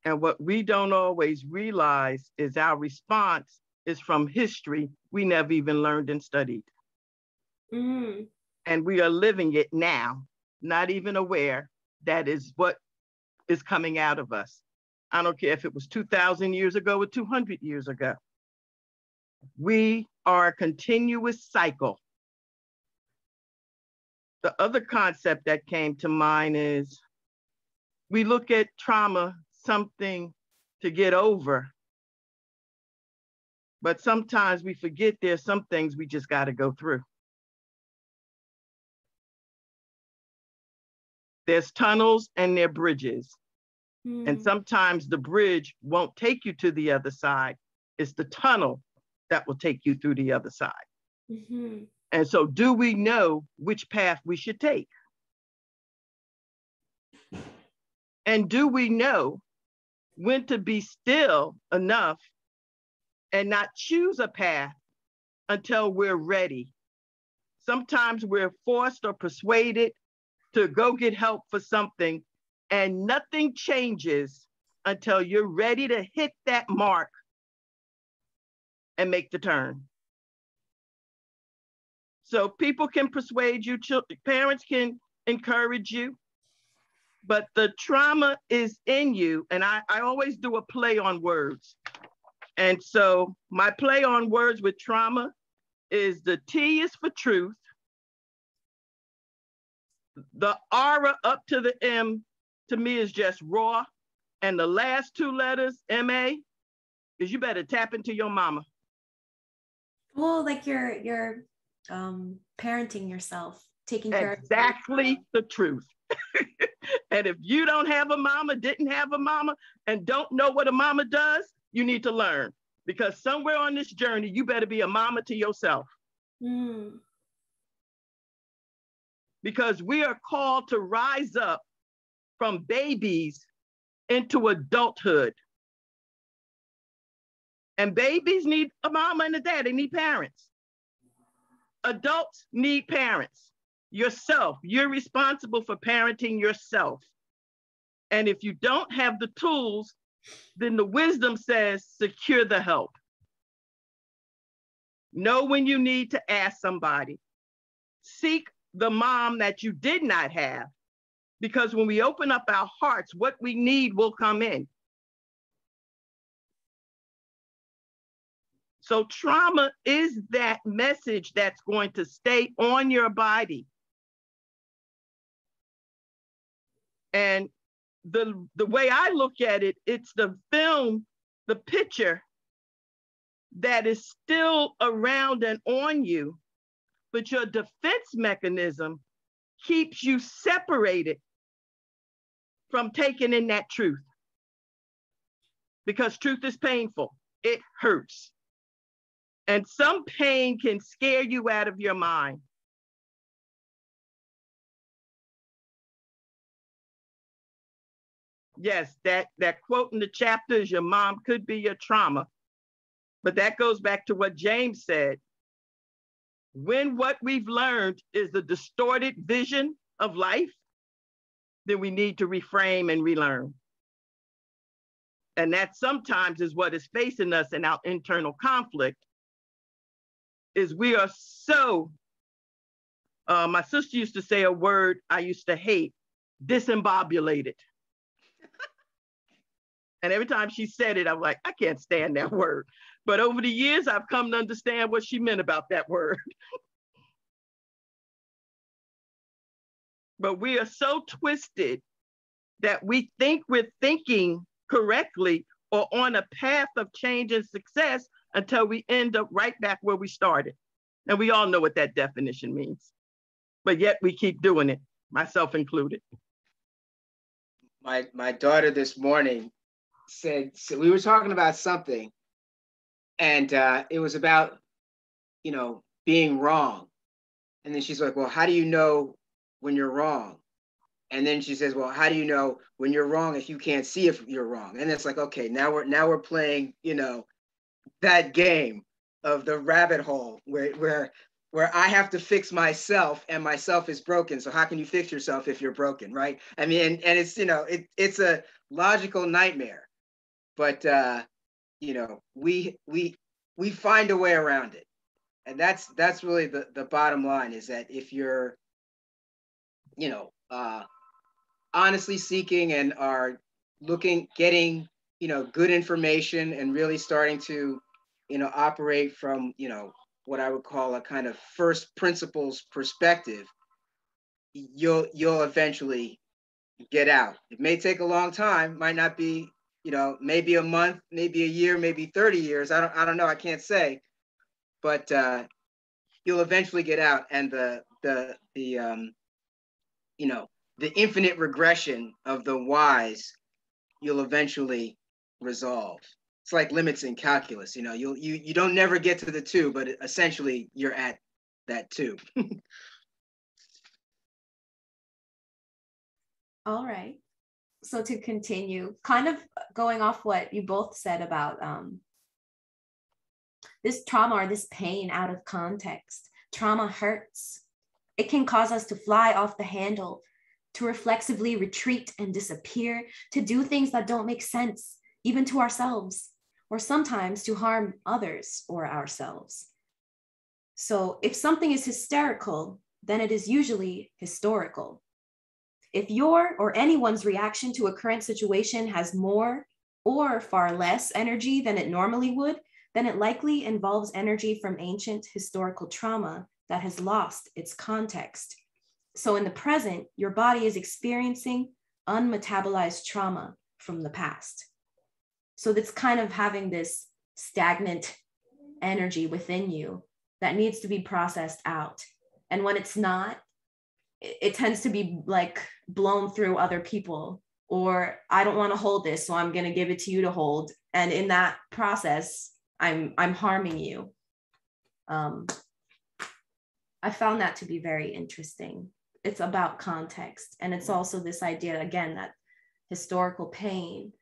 And what we don't always realize is our response is from history we never even learned and studied. Mm-hmm. And we are living it now, not even aware that is what is coming out of us. I don't care if it was 2,000 years ago or 200 years ago. We are a continuous cycle. The other concept that came to mind is we look at trauma, something to get over, but sometimes we forget there's some things we just got to go through. There's tunnels and there are bridges. And sometimes the bridge won't take you to the other side. It's the tunnel that will take you through the other side. Mm-hmm. And so do we know which path we should take? And do we know when to be still enough and not choose a path until we're ready? Sometimes we're forced or persuaded to go get help for something, and nothing changes until you're ready to hit that mark and make the turn. So people can persuade you, parents can encourage you, but the trauma is in you. And I always do a play on words. And so my play on words with trauma is the T is for truth. The R up to the M to me is just raw. And the last two letters, MA, is you better tap into your mama. Well, like you're parenting yourself, taking care of exactly the truth. And if you don't have a mama, didn't have a mama, and don't know what a mama does, you need to learn. Because somewhere on this journey, you better be a mama to yourself. Because we are called to rise up from babies into adulthood. And babies need a mama and a dad. They need parents. Adults need parents. Yourself, you're responsible for parenting yourself. And if you don't have the tools, then the wisdom says, secure the help. Know when you need to ask somebody. Seek the mom that you did not have. Because when we open up our hearts, what we need will come in. So trauma is that message that's going to stay on your body. And the way I look at it, it's the film, the picture that is still around and on you, but your defense mechanism keeps you separated from taking in that truth. Because truth is painful, it hurts. And some pain can scare you out of your mind. Yes, that quote in the chapter is your mom could be your trauma. But that goes back to what James said. When what we've learned is a distorted vision of life, then we need to reframe and relearn. And that sometimes is what is facing us in our internal conflict, is we are so, my sister used to say a word I used to hate, disembobulated. And every time she said it, I'm like, I can't stand that word. But over the years, I've come to understand what she meant about that word. But we are so twisted that we think we're thinking correctly or on a path of change and success until we end up right back where we started. And we all know what that definition means. But yet we keep doing it, myself included. My daughter this morning said, so we were talking about something, and it was about, being wrong. And then she's like, well, how do you know when you're wrong? And then she says, well, how do you know when you're wrong if you can't see if you're wrong? And it's like, okay, now we're playing, that game of the rabbit hole where I have to fix myself and myself is broken. So how can you fix yourself if you're broken, right? I mean, and it's, it's a logical nightmare, but we find a way around it. And that's really the bottom line, is that if you're, honestly seeking and are getting, good information and really starting to, operate from, what I would call a kind of first principles perspective, you'll eventually get out. It may take a long time, might not be, maybe a month, maybe a year, maybe 30 years. I don't know. I can't say, but you'll eventually get out. And the infinite regression of the whys, you'll eventually resolve. It's like limits in calculus. You don't never get to the 2, but essentially you're at that 2. All right. So to continue, kind of going off what you both said about this trauma or this pain out of context. Trauma hurts. It can cause us to fly off the handle, to reflexively retreat and disappear, to do things that don't make sense, even to ourselves, or sometimes to harm others or ourselves. So if something is hysterical, then it is usually historical. If your or anyone's reaction to a current situation has more or far less energy than it normally would, then it likely involves energy from ancient historical trauma that has lost its context. So in the present, your body is experiencing unmetabolized trauma from the past. So that's kind of having this stagnant energy within you that needs to be processed out. And when it's not, it tends to be like blown through other people, or I don't want to hold this, so I'm going to give it to you to hold. And in that process, I'm harming you. I found that to be very interesting. It's about context. And it's also this idea, again, that historical pain,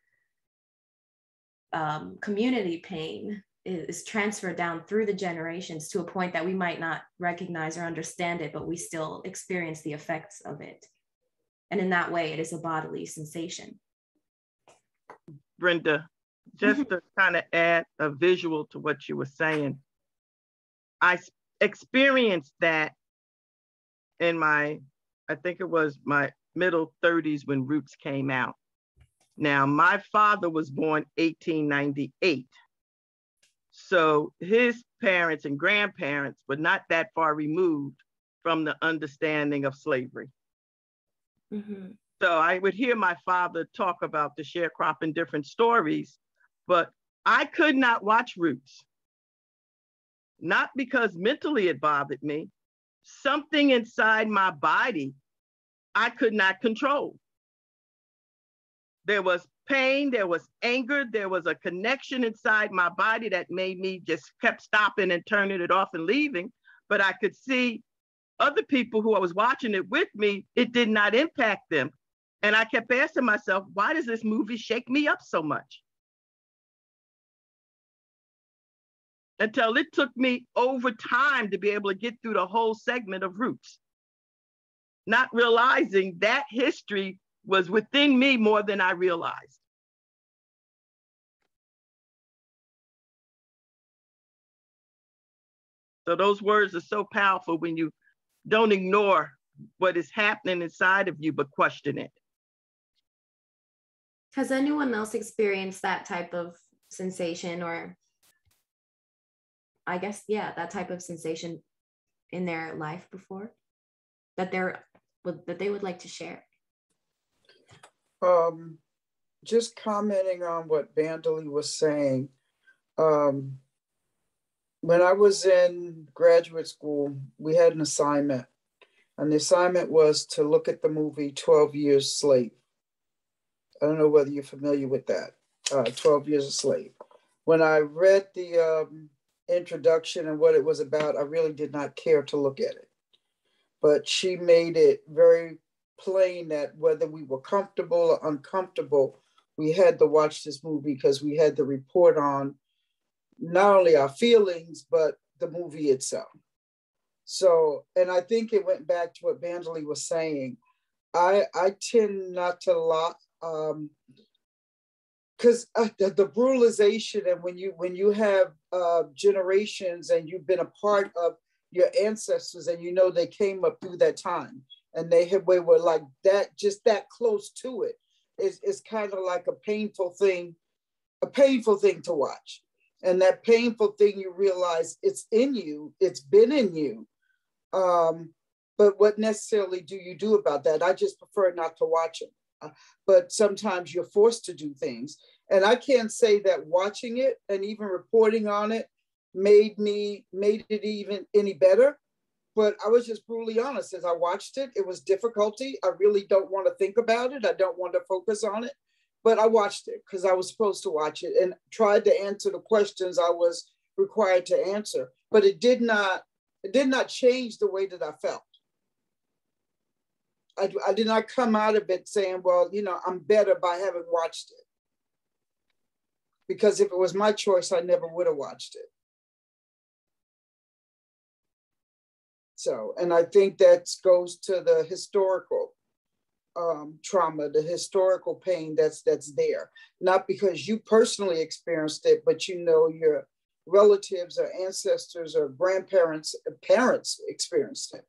community pain is transferred down through the generations to a point that we might not recognize or understand it, but we still experience the effects of it. And in that way, it is a bodily sensation. Brenda, just to kind of add a visual to what you were saying, I experienced that in I think it was my middle 30s when Roots came out. Now, my father was born 1898. So his parents and grandparents were not that far removed from the understanding of slavery. Mm-hmm. So I would hear my father talk about the sharecropping, different stories, but I could not watch Roots. Not because mentally it bothered me, something inside my body I could not control. There was pain, there was anger, there was a connection inside my body that made me just kept stopping and turning it off and leaving. But I could see other people who I was watching it with me, it did not impact them. And I kept asking myself, why does this movie shake me up so much? Until it took me over time to be able to get through the whole segment of Roots, not realizing that history was within me more than I realized. So those words are so powerful when you don't ignore what is happening inside of you, but question it. Has anyone else experienced that type of sensation, or I guess, yeah, that type of sensation in their life before that they would like to share? Just commenting on what Bandely was saying. When I was in graduate school, we had an assignment, and the assignment was to look at the movie 12 Years Slave. I don't know whether you're familiar with that, 12 Years a Slave. When I read the introduction and what it was about, I really did not care to look at it. But she made it very plain that whether we were comfortable or uncomfortable, we had to watch this movie because we had to report on not only our feelings, but the movie itself. So, and I think it went back to what Bandely was saying. I tend not to lie, because the brutalization, and when you have generations and you've been a part of your ancestors and you know they came up through that time and they were like that, just that close to it, is kind of like a painful thing to watch. And that painful thing, you realize it's in you, it's been in you. But what necessarily do you do about that? I just prefer not to watch it. But sometimes you're forced to do things. And I can't say that watching it and even reporting on it made it even any better. But I was just brutally honest. As I watched it, it was difficulty. I really don't want to think about it. I don't want to focus on it. But I watched it because I was supposed to watch it and tried to answer the questions I was required to answer. But it did not change the way that I felt. I did not come out of it saying, well, I'm better by having watched it. Because if it was my choice, I never would have watched it. So, and I think that goes to the historical trauma, the historical pain that's there. Not because you personally experienced it, but your relatives or ancestors or grandparents, parents experienced it.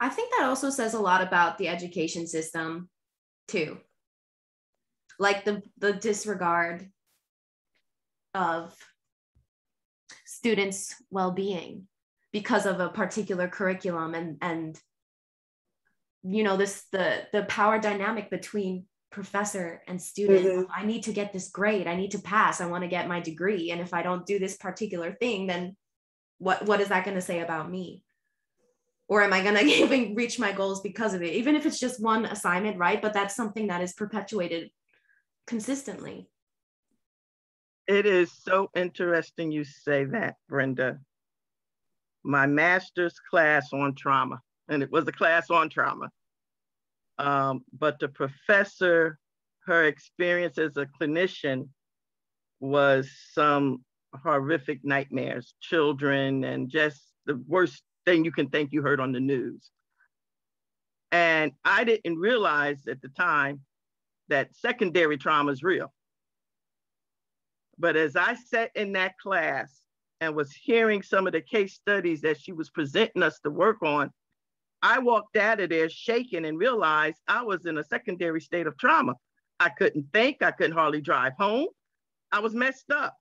I think that also says a lot about the education system too. Like the disregard of students' well-being because of a particular curriculum and the power dynamic between professor and student. Mm-hmm. I need to get this grade. I need to pass. I want to get my degree. And if I don't do this particular thing, then what is that going to say about me? Or am I going to even reach my goals because of it? Even if it's just one assignment, right? But that's something that is perpetuated consistently. It is so interesting you say that, Brenda. My master's class on trauma, and it was a class on trauma. But the professor, her experience as a clinician was some horrific nightmares, children, and just the worst thing you can think you heard on the news. And I didn't realize at the time that secondary trauma is real. But as I sat in that class and was hearing some of the case studies that she was presenting us to work on, I walked out of there shaking and realized I was in a secondary state of trauma. I couldn't think, I couldn't hardly drive home. I was messed up.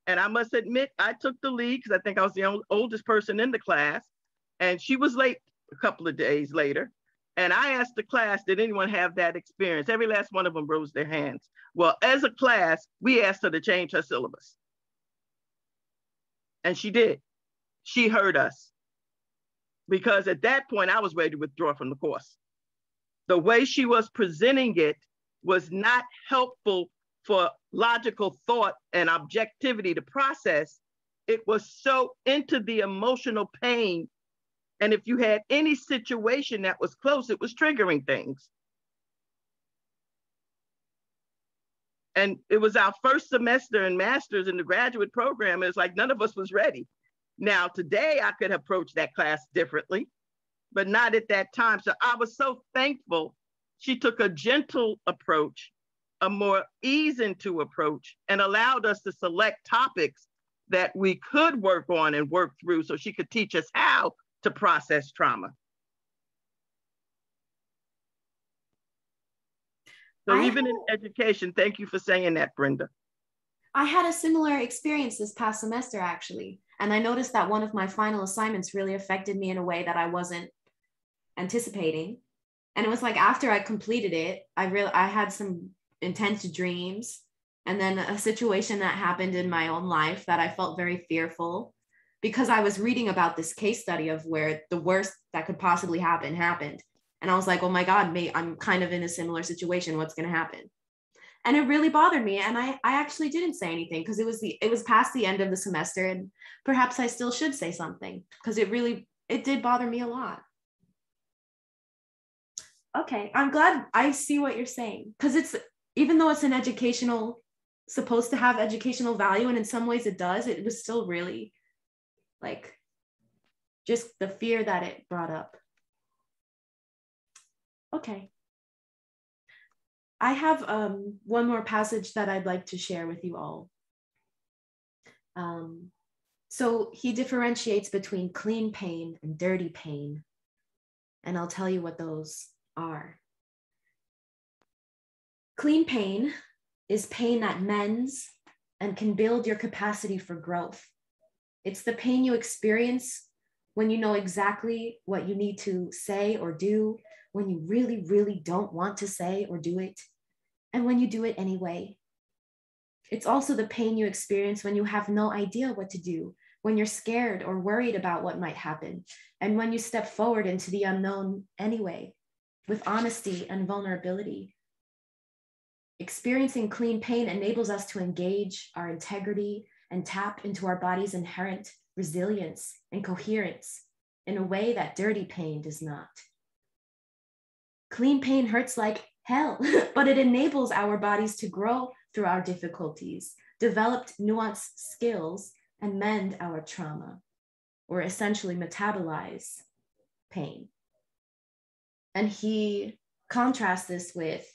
And I must admit, I took the lead because I think I was the oldest person in the class. And she was late a couple of days later. And I asked the class, did anyone have that experience? Every last one of them rose their hands. Well, as a class, we asked her to change her syllabus. And she did. She heard us. Because at that point, I was ready to withdraw from the course. The way she was presenting it was not helpful for logical thought and objectivity to process. It was so into the emotional pain. And if you had any situation that was close, it was triggering things. And it was our first semester in master's in the graduate program. It's like none of us was ready. Now, today I could approach that class differently, but not at that time. So I was so thankful she took a gentle approach a more ease into approach and allowed us to select topics that we could work on and work through so she could teach us how to process trauma. So even in education, thank you for saying that, Brenda. I had a similar experience this past semester, actually. And I noticed that one of my final assignments really affected me in a way that I wasn't anticipating. And it was like after I completed it, I had some intense dreams, and then a situation that happened in my own life that I felt very fearful, because I was reading about this case study of where the worst that could possibly happen happened. And I was like, oh my God, I'm kind of in a similar situation. What's going to happen? And it really bothered me. And I actually didn't say anything because it was past the end of the semester, and perhaps I still should say something because it did bother me a lot. Okay, I'm glad I see what you're saying, because even though it's supposed to have educational value, and in some ways it does, it was still really like just the fear that it brought up. Okay. I have one more passage that I'd like to share with you all. So he differentiates between clean pain and dirty pain, and I'll tell you what those are. Clean pain is pain that mends and can build your capacity for growth. It's the pain you experience when you know exactly what you need to say or do, when you really, really don't want to say or do it, and when you do it anyway. It's also the pain you experience when you have no idea what to do, when you're scared or worried about what might happen, and when you step forward into the unknown anyway, with honesty and vulnerability. Experiencing clean pain enables us to engage our integrity and tap into our body's inherent resilience and coherence in a way that dirty pain does not. Clean pain hurts like hell, but it enables our bodies to grow through our difficulties, develop nuanced skills, and mend our trauma, or essentially metabolize pain. And he contrasts this with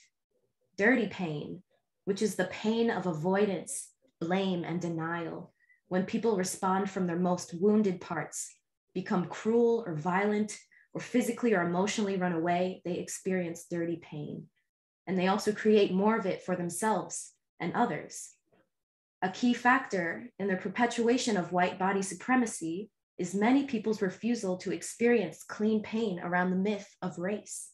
dirty pain, which is the pain of avoidance, blame, and denial. When people respond from their most wounded parts, become cruel or violent, or physically or emotionally run away, they experience dirty pain. And they also create more of it for themselves and others. A key factor in the perpetuation of white body supremacy is many people's refusal to experience clean pain around the myth of race.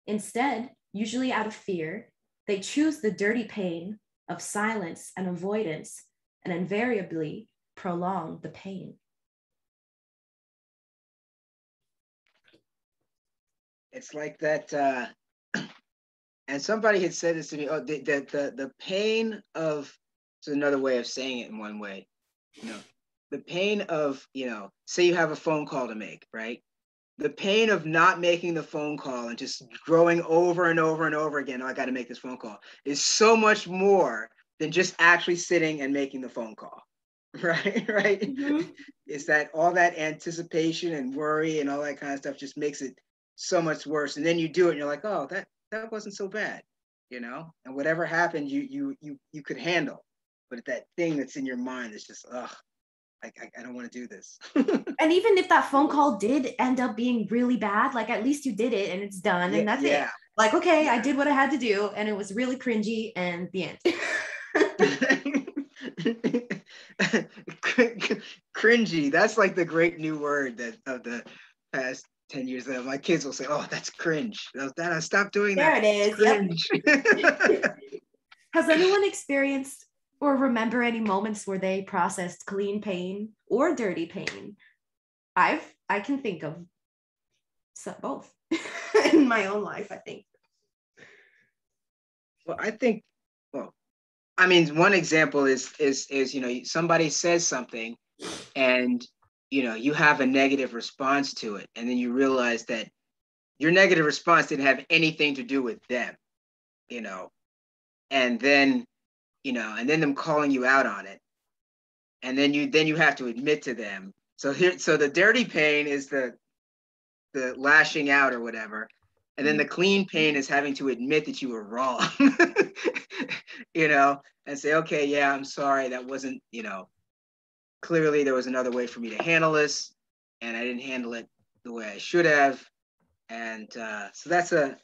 Instead, usually out of fear, they choose the dirty pain of silence and avoidance, and invariably prolong the pain. It's like that, and somebody had said this to me, the pain of, it's another way of saying it in one way, the pain of, say you have a phone call to make, right? The pain of not making the phone call and just growing over and over and over again, oh, I got to make this phone call, is so much more than just actually sitting and making the phone call, right? Mm-hmm. It's that all that anticipation and worry and all that kind of stuff just makes it so much worse. And then you do it and you're like, oh, that wasn't so bad, and whatever happened, you could handle. But that thing that's in your mind is just, ugh, I don't want to do this. And even if that phone call did end up being really bad, like at least you did it and it's done, and that's it. Like, okay, yeah. I did what I had to do and it was really cringy, and the end. Cringy, that's like the great new word of the past 10 years. That my kids will say, oh, that's cringe. Stop doing that. There it is. Cringe. Yep. Has anyone experienced or remember any moments where they processed clean pain or dirty pain? I can think of both in my own life, I think. Well, I mean, one example is somebody says something and you have a negative response to it, and then you realize that your negative response didn't have anything to do with them, and then them calling you out on it, and then you have to admit to them. So the dirty pain is the lashing out or whatever, and then the clean pain is having to admit that you were wrong. you know, and say, okay, yeah, I'm sorry, that wasn't, you know, clearly there was another way for me to handle this, and I didn't handle it the way I should have. And so that's a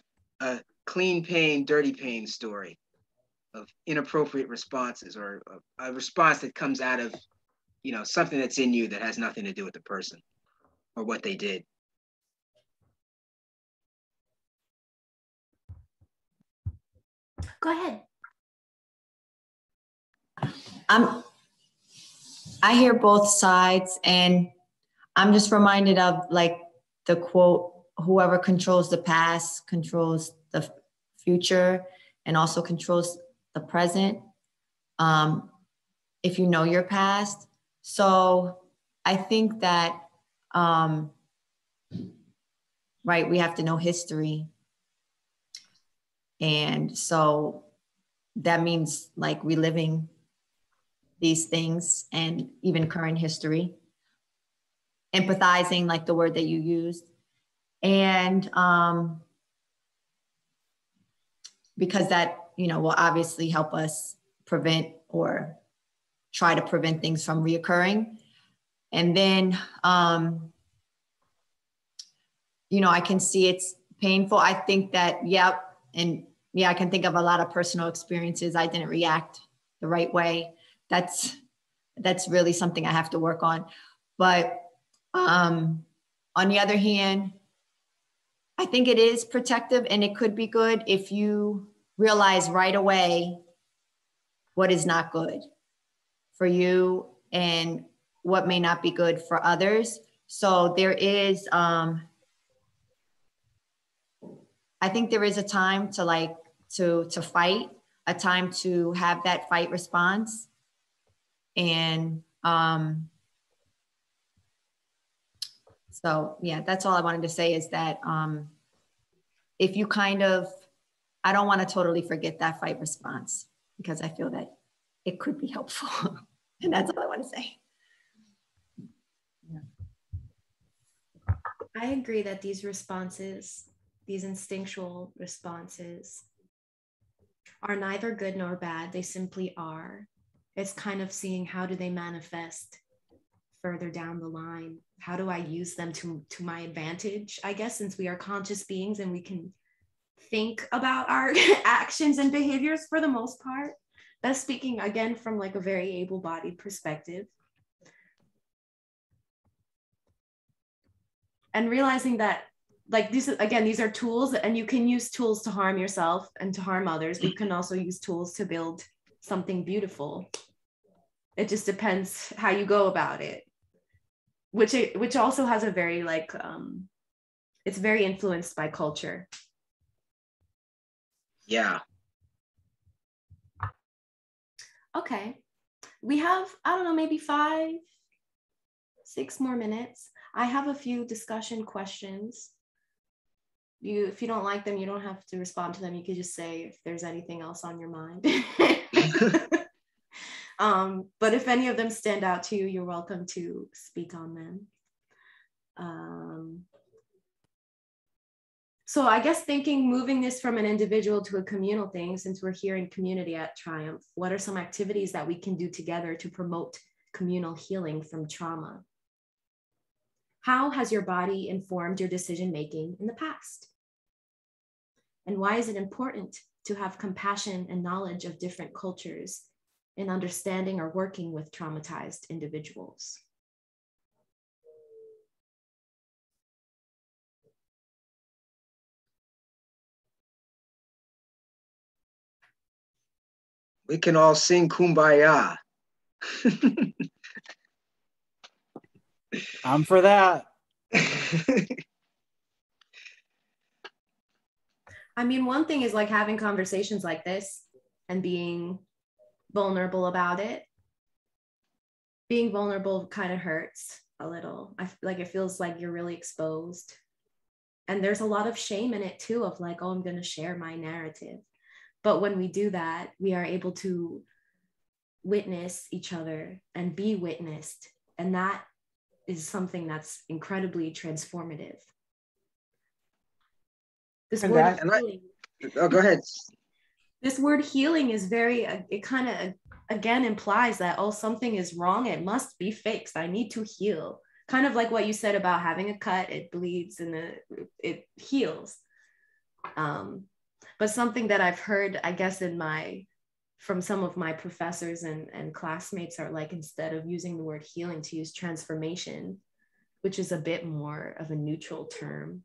clean pain, dirty pain story of inappropriate responses, or a response that comes out of, you know, something that's in you that has nothing to do with the person or what they did. Go ahead. I hear both sides, and I'm just reminded of like the quote, whoever controls the past controls the future and also controls the present. If you know your past. So I think that, right, we have to know history. And so that means like reliving these things and even current history, empathizing, like the word that you used. And because that, you know, will obviously help us prevent or try to prevent things from reoccurring. And then, you know, I can see it's painful. I think that, yep. And yeah, I can think of a lot of personal experiences. I didn't react the right way. That's really something I have to work on. But on the other hand, I think it is protective, and it could be good if you realize right away what is not good for you and what may not be good for others. So there is, I think there is a time to like, to fight, a time to have that fight response. And so, yeah, that's all I wanted to say is that if you kind of, I don't want to totally forget that fight response because I feel that it could be helpful. And that's all I want to say. Yeah. I agree that these responses, these instinctual responses, are neither good nor bad. They simply are. It's kind of seeing how do they manifest further down the line. How do I use them to my advantage, I guess, since we are conscious beings and we can think about our actions and behaviors for the most part. That's speaking again from like a very able-bodied perspective. And realizing that like these are tools, and you can use tools to harm yourself and to harm others, but you can also use tools to build something beautiful. It just depends how you go about it, which also has a very like it's very influenced by culture. Yeah. Okay, we have, I don't know, maybe 5, 6 more minutes. I have a few discussion questions. If you don't like them, you don't have to respond to them. You could just say if there's anything else on your mind. But if any of them stand out to you, you're welcome to speak on them. So I guess moving this from an individual to a communal thing, since we're here in community at Triumph, what are some activities that we can do together to promote communal healing from trauma? How has your body informed your decision-making in the past? And why is it important to have compassion and knowledge of different cultures in understanding or working with traumatized individuals? We can all sing Kumbaya. I'm for that. I mean, one thing is like having conversations like this and being vulnerable about it. Being vulnerable kind of hurts a little. Like it feels like you're really exposed. And there's a lot of shame in it too, of like, oh, I'm going to share my narrative. But when we do that, we are able to witness each other and be witnessed. And that is something that's incredibly transformative. This word of healing. Oh, go ahead. This word healing is very, it kind of, again, implies that, oh, something is wrong. It must be fixed. I need to heal. Kind of like what you said about having a cut, it bleeds and it heals. But something that I've heard, I guess, from some of my professors and classmates are like, instead of using the word healing, to use transformation, which is a bit more of a neutral term,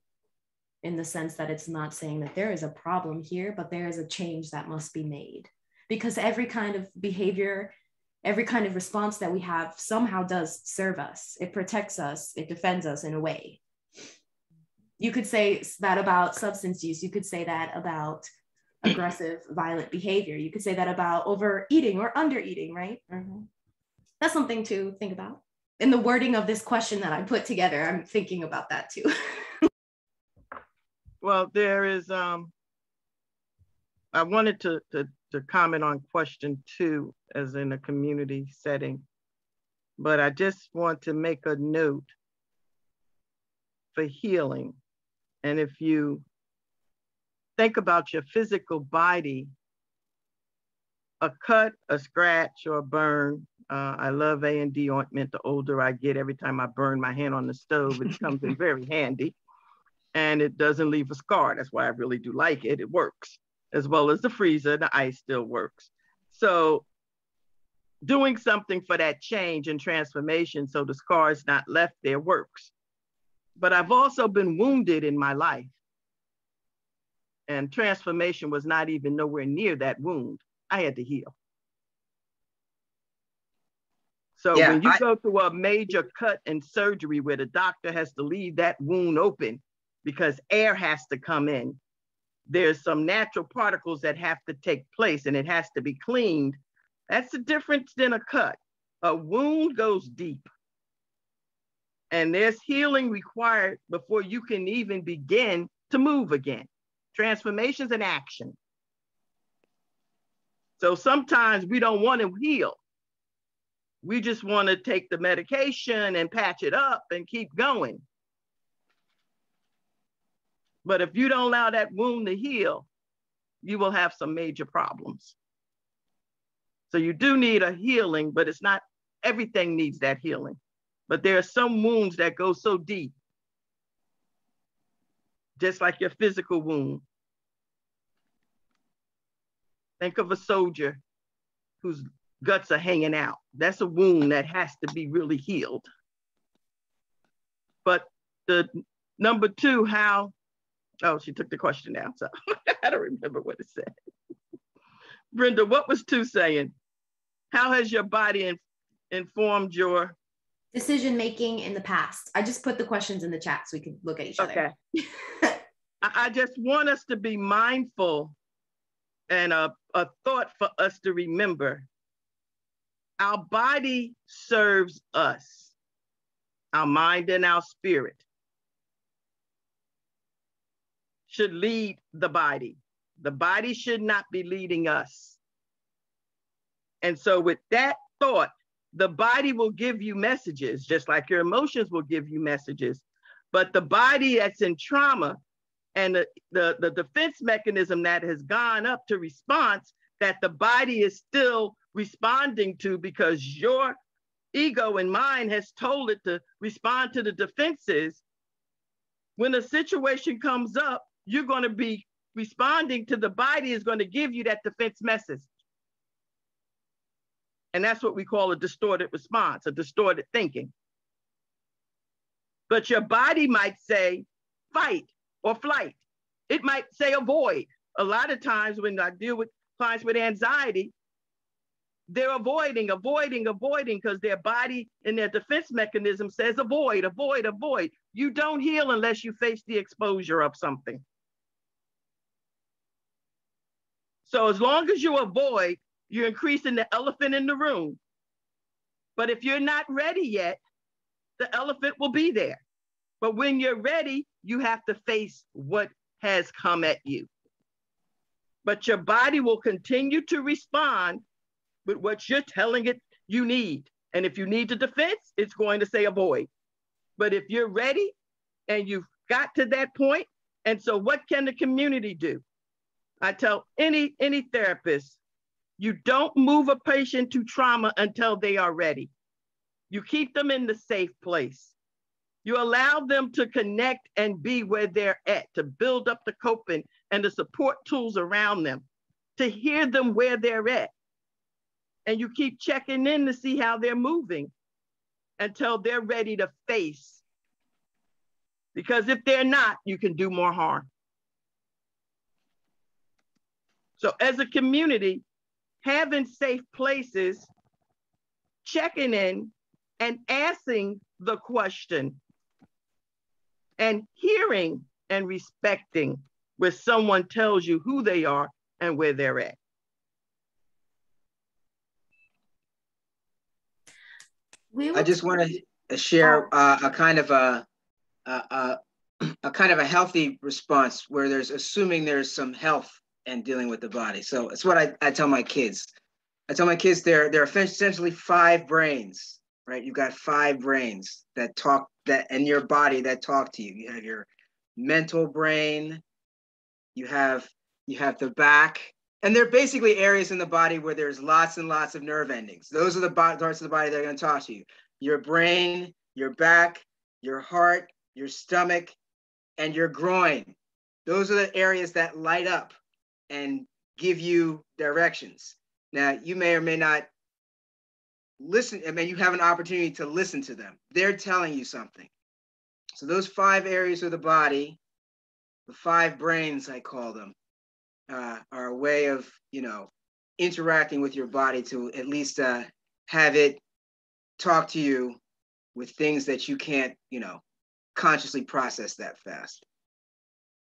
in the sense that it's not saying that there is a problem here, but there is a change that must be made. Because every kind of behavior, every kind of response that we have somehow does serve us. It protects us, it defends us in a way. You could say that about substance use. You could say that about aggressive, violent behavior. You could say that about overeating or undereating, right? Mm-hmm. That's something to think about. In the wording of this question that I put together, I'm thinking about that too. Well, there is, I wanted to comment on question 2 as in a community setting, but I just want to make a note for healing. And if you think about your physical body, a cut, a scratch, or a burn. I love A&D ointment. The older I get, every time I burn my hand on the stove, it comes in very handy. And it doesn't leave a scar. That's why I really do like it. It works. As well as the freezer, the ice still works. So doing something for that change and transformation so the scar is not left there works. But I've also been wounded in my life. And transformation was not even nowhere near that wound. I had to heal. So yeah, when you go through a major cut and surgery where the doctor has to leave that wound open because air has to come in, there's some natural particles that have to take place and it has to be cleaned. That's the difference than a cut. A wound goes deep. And there's healing required before you can even begin to move again. Transformation's an action. So sometimes we don't want to heal. We just want to take the medication and patch it up and keep going. But if you don't allow that wound to heal, you will have some major problems. So you do need a healing, but it's not everything needs that healing. But there are some wounds that go so deep, just like your physical wound. Think of a soldier whose guts are hanging out. That's a wound that has to be really healed. But the number 2, how, oh, she took the question down, so I don't remember what it said. Brenda, what was 2 saying? How has your body informed your decision-making in the past? I just put the questions in the chat so we can look at each other. Okay. I just want us to be mindful and a thought for us to remember. Our body serves us, our mind and our spirit should lead the body. The body should not be leading us. And so with that thought, the body will give you messages, just like your emotions will give you messages. But the body that's in trauma and the defense mechanism that has gone up to response, that the body is still responding to because your ego and mind has told it to respond to the defenses. When a situation comes up, you're going to be responding to the body is going to give you that defense message. And that's what we call a distorted response, a distorted thinking. But your body might say fight or flight. It might say avoid. A lot of times when I deal with clients with anxiety, they're avoiding because their body and their defense mechanism says avoid, avoid, avoid. You don't heal unless you face the exposure of something. So as long as you avoid, you're increasing the elephant in the room. But if you're not ready yet, the elephant will be there. But when you're ready, you have to face what has come at you. But your body will continue to respond with what you're telling it you need. And if you need the defense, it's going to say avoid. But if you're ready and you've got to that point, and so what can the community do? I tell any therapist, you don't move a patient to trauma until they are ready. You keep them in the safe place. You allow them to connect and be where they're at, to build up the coping and the support tools around them, to hear them where they're at. And you keep checking in to see how they're moving until they're ready to face. Because if they're not, you can do more harm. So as a community, having safe places, checking in and asking the question and hearing and respecting where someone tells you who they are and where they're at. I just want to share a kind of a kind of a healthy response where there's assuming there's some health and dealing with the body. So it's what I tell my kids. I tell my kids there are essentially 5 brains, right? You've got 5 brains that talk that in your body that talk to you. You have your mental brain, you have the back, and they're basically areas in the body where there's lots and lots of nerve endings. Those are the parts of the body that are going to talk to you. Your brain, your back, your heart, your stomach, and your groin. Those are the areas that light up and give you directions. Now, you may or may not listen. I mean, you have an opportunity to listen to them. They're telling you something. So those 5 areas of the body, the 5 brains, I call them, are a way of, interacting with your body to at least have it talk to you with things that you can't, consciously process that fast.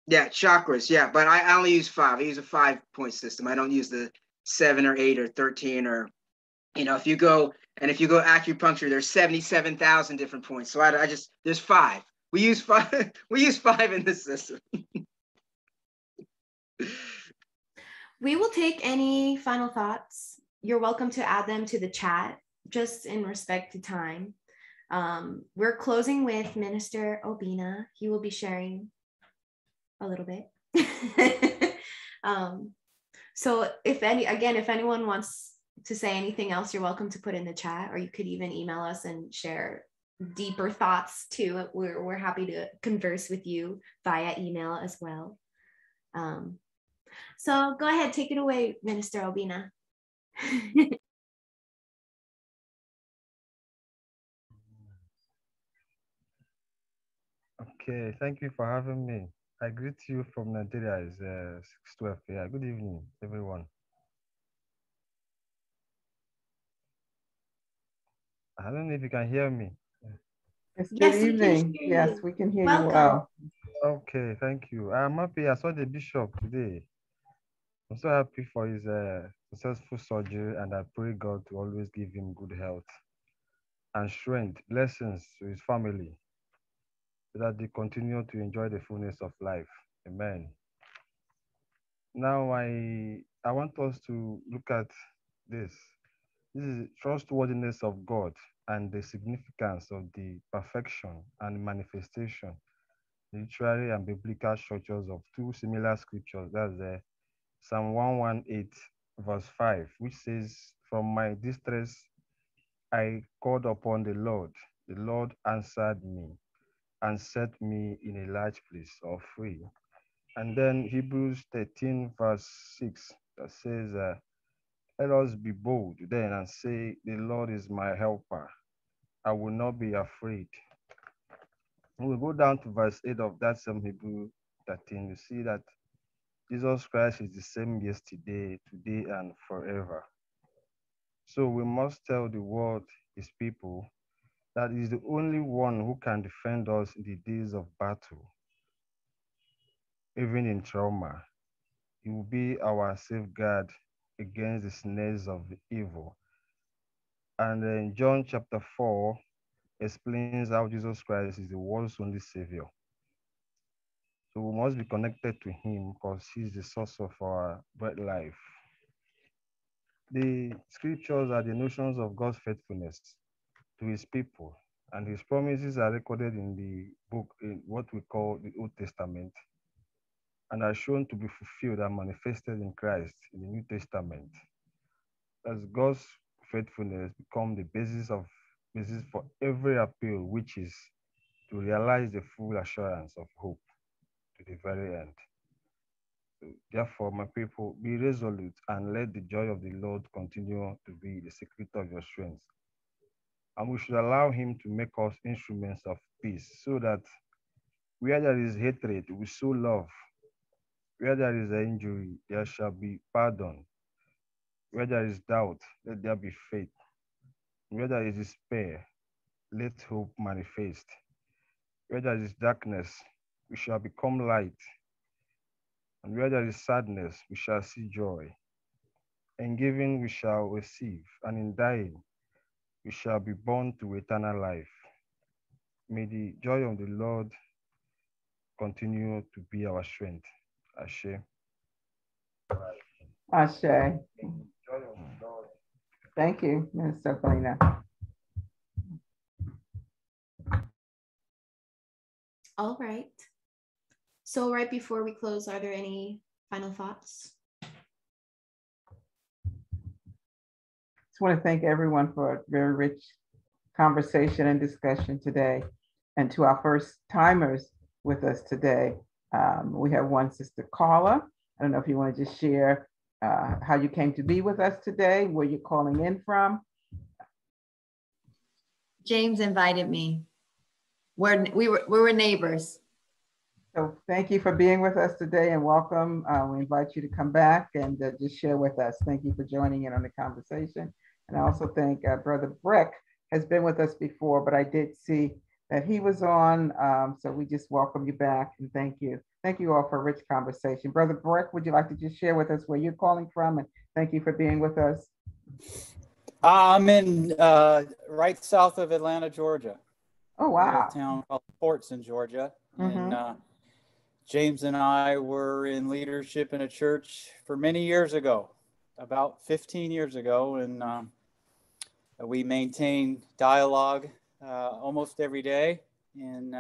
Yeah, chakras. Yeah, but I only use 5. I use a 5-point system. I don't use the 7 or 8 or 13 or, if you go acupuncture, there's 77,000 different points. So I just, there's 5. We use 5. We use 5 in this system. We will take any final thoughts. You're welcome to add them to the chat, just in respect to time. We're closing with Minister Obina. He will be sharing a little bit. So if anyone wants to say anything else, you're welcome to put in the chat, or you could even email us and share deeper thoughts too. We're happy to converse with you via email as well. So go ahead, take it away, Minister Obina. Okay, thank you for having me. I greet you from Nigeria. It's 6:12. Yeah, good evening, everyone. I don't know if you can hear me. Yes, good evening. Yes, we can hear you well. Okay, thank you. I'm happy. I saw the bishop today. I'm so happy for his successful surgery, and I pray God to always give him good health and strength, blessings to his family, so that they continue to enjoy the fullness of life. Amen. Now I want us to look at this. This is trustworthiness of God and the significance of the perfection and manifestation, literary and biblical structures of 2 similar scriptures. That's Psalm 118, verse 5, which says, "From my distress I called upon the Lord answered me and set me in a large place or free." And then Hebrews 13, verse 6, that says, "Let us be bold then and say, the Lord is my helper. I will not be afraid." When we go down to verse 8 of that same Hebrew 13, you see that Jesus Christ is the same yesterday, today, and forever. So we must tell the world, his people, that he's the only one who can defend us in the days of battle, even in trauma. He will be our safeguard against the snares of the evil. And in John chapter 4 explains how Jesus Christ is the world's only savior. So we must be connected to him because he's the source of our bread life. The scriptures are the notions of God's faithfulness to his people, and his promises are recorded in the book, in what we call the Old Testament. and are shown to be fulfilled and manifested in Christ in the New Testament. As God's faithfulness become the basis for every appeal, which is to realize the full assurance of hope to the very end. So, therefore, my people, be resolute and let the joy of the Lord continue to be the secret of your strength. And we should allow him to make us instruments of peace, so that where there is hatred, we sow love. Where there is injury, there shall be pardon. Where there is doubt, let there be faith. Where there is despair, let hope manifest. Where there is darkness, we shall become light. And where there is sadness, we shall see joy. In giving, we shall receive. And in dying, we shall be born to eternal life. May the joy of the Lord continue to be our strength. Ashe. Ashe. Thank you, Minister Felina. All right. So right before we close, are there any final thoughts? Just want to thank everyone for a very rich conversation and discussion today. And to our first timers with us today, we have one Sister Carla. I don't know if you want to just share how you came to be with us today, where you're calling in from. James invited me. We were neighbors. So thank you for being with us today and welcome. We invite you to come back and just share with us. Thank you for joining in on the conversation. And I also thank Brother Breck has been with us before, but I did see that he was on. So we just welcome you back and thank you. Thank you all for a rich conversation. Brother Breck, would you like to just share with us where you're calling from? And thank you for being with us. I'm in right south of Atlanta, Georgia. Oh, wow. A town called Ports in Georgia. And James and I were in leadership in a church for many years ago, about 15 years ago. And we maintain dialogue almost every day. And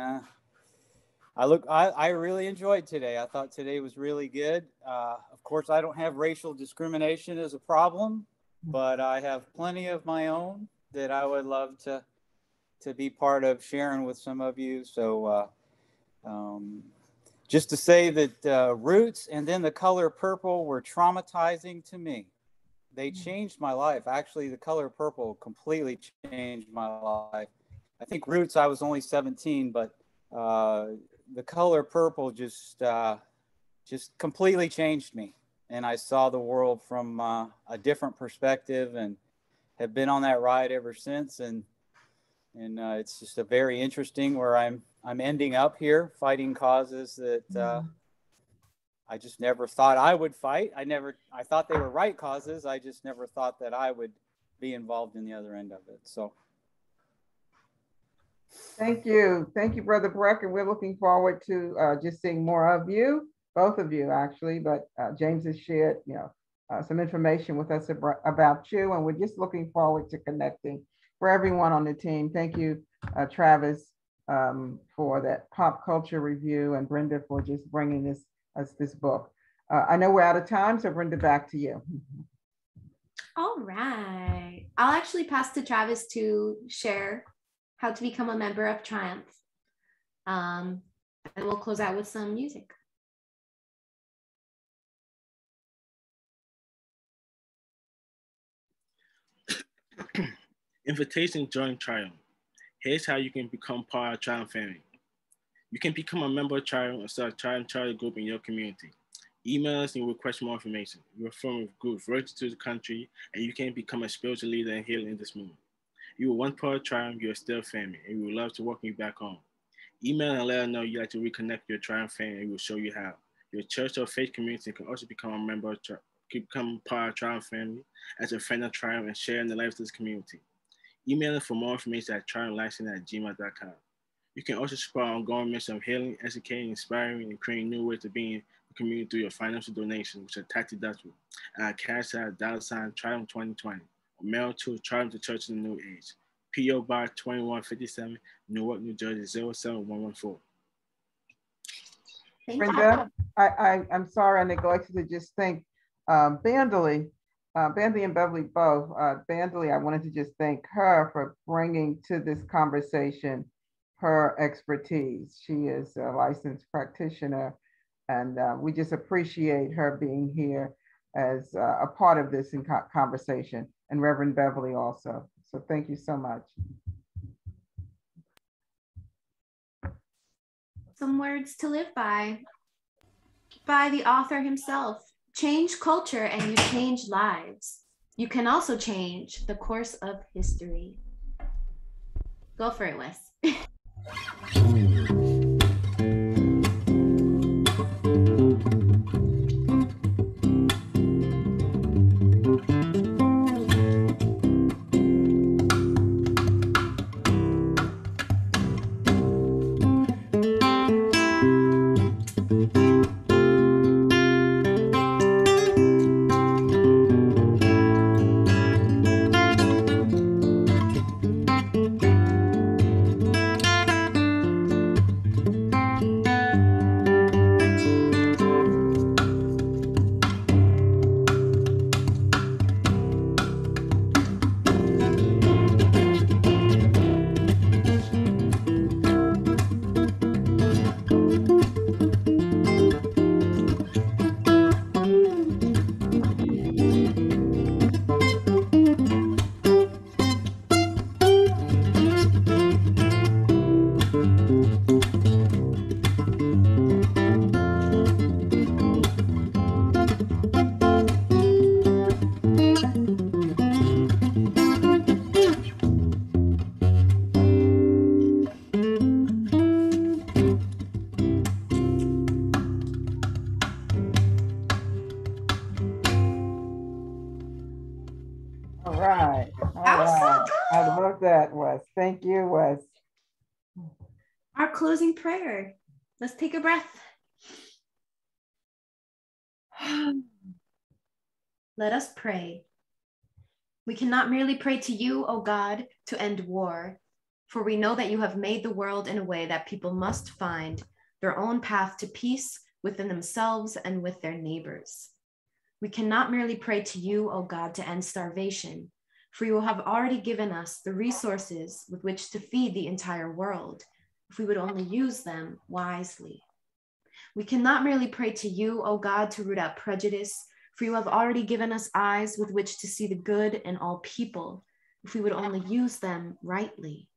I really enjoyed today. I thought today was really good. Of course, I don't have racial discrimination as a problem, but I have plenty of my own that I would love to be part of sharing with some of you. So just to say that Roots and then The Color Purple were traumatizing to me. They changed my life. Actually, The Color Purple completely changed my life. I think Roots, I was only 17, but The Color Purple just completely changed me. And I saw the world from a different perspective and have been on that ride ever since. And it's just a very interesting where I'm ending up here fighting causes that I just never thought I would fight. I thought they were right causes. I just never thought that I would be involved in the other end of it. So. Thank you. Thank you, Brother Breck. And we're looking forward to just seeing more of you, both of you actually, but James has shared, some information with us about you, and we're just looking forward to connecting. For everyone on the team, thank you, Travis, for that pop culture review, and Brenda for just bringing this book. I know we're out of time, so Brenda, back to you. All right. I'll actually pass to Travis to share how to become a member of Triumph. And we'll close out with some music. Invitation to join Triumph. Here's how you can become part of Triumph family. You can become a member of Triumph or start a Triumph charter group in your community. Email us and request more information. We're forming groups virtual to the country, and you can become a spiritual leader and healer in this movement. You are one part of Triumph, you're still family, and we would love to welcome you back home. Email and let us know you'd like to reconnect your Triumph family, and we will show you how. Your church or faith community can also become a member of become part of Triumph family as a friend of Triumph and share in the life of this community. Email us for more information at triumphlifecenter@gmail.com. You can also support our ongoing mission of healing, educating, inspiring, and creating new ways of being in the community through your financial donations, which are tax deductible, at Cash App $Triumph 2020, or mail to Triumph the Church in the New Age, P.O. Box 2157, Newark, New Jersey 07114. Thank Brenda, I'm sorry I neglected to just thank Bandely and Beverly both. Bandely, I wanted to just thank her for bringing to this conversation her expertise. She is a licensed practitioner, and we just appreciate her being here as a part of this conversation, and Reverend Beverly also. So thank you so much. Some words to live by the author himself. Change culture and you change lives. You can also change the course of history. Go for it, Wes. All right. I love that, Wes. Thank you, Wes. Our closing prayer. Let's take a breath. Let us pray. We cannot merely pray to you, O God, to end war, for we know that you have made the world in a way that people must find their own path to peace within themselves and with their neighbors. We cannot merely pray to you, O God, to end starvation, for you have already given us the resources with which to feed the entire world, if we would only use them wisely. We cannot merely pray to you, O God, to root out prejudice, for you have already given us eyes with which to see the good in all people, if we would only use them rightly.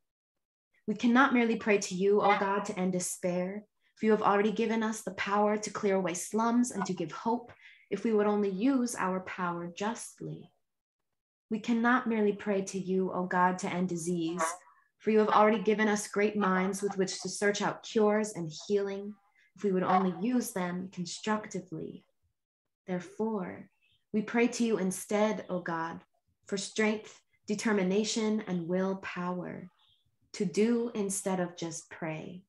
We cannot merely pray to you, O God, to end despair, for you have already given us the power to clear away slums and to give hope, if we would only use our power justly. We cannot merely pray to you, O God, to end disease, for you have already given us great minds with which to search out cures and healing, if we would only use them constructively. Therefore, we pray to you instead, O God, for strength, determination, and willpower, to do instead of just pray,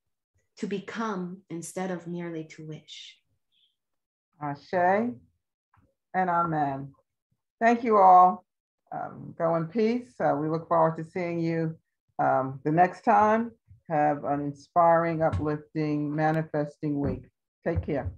to become instead of merely to wish. Ashe and amen. Thank you all. Go in peace. We look forward to seeing you the next time. Have an inspiring, uplifting, manifesting week. Take care.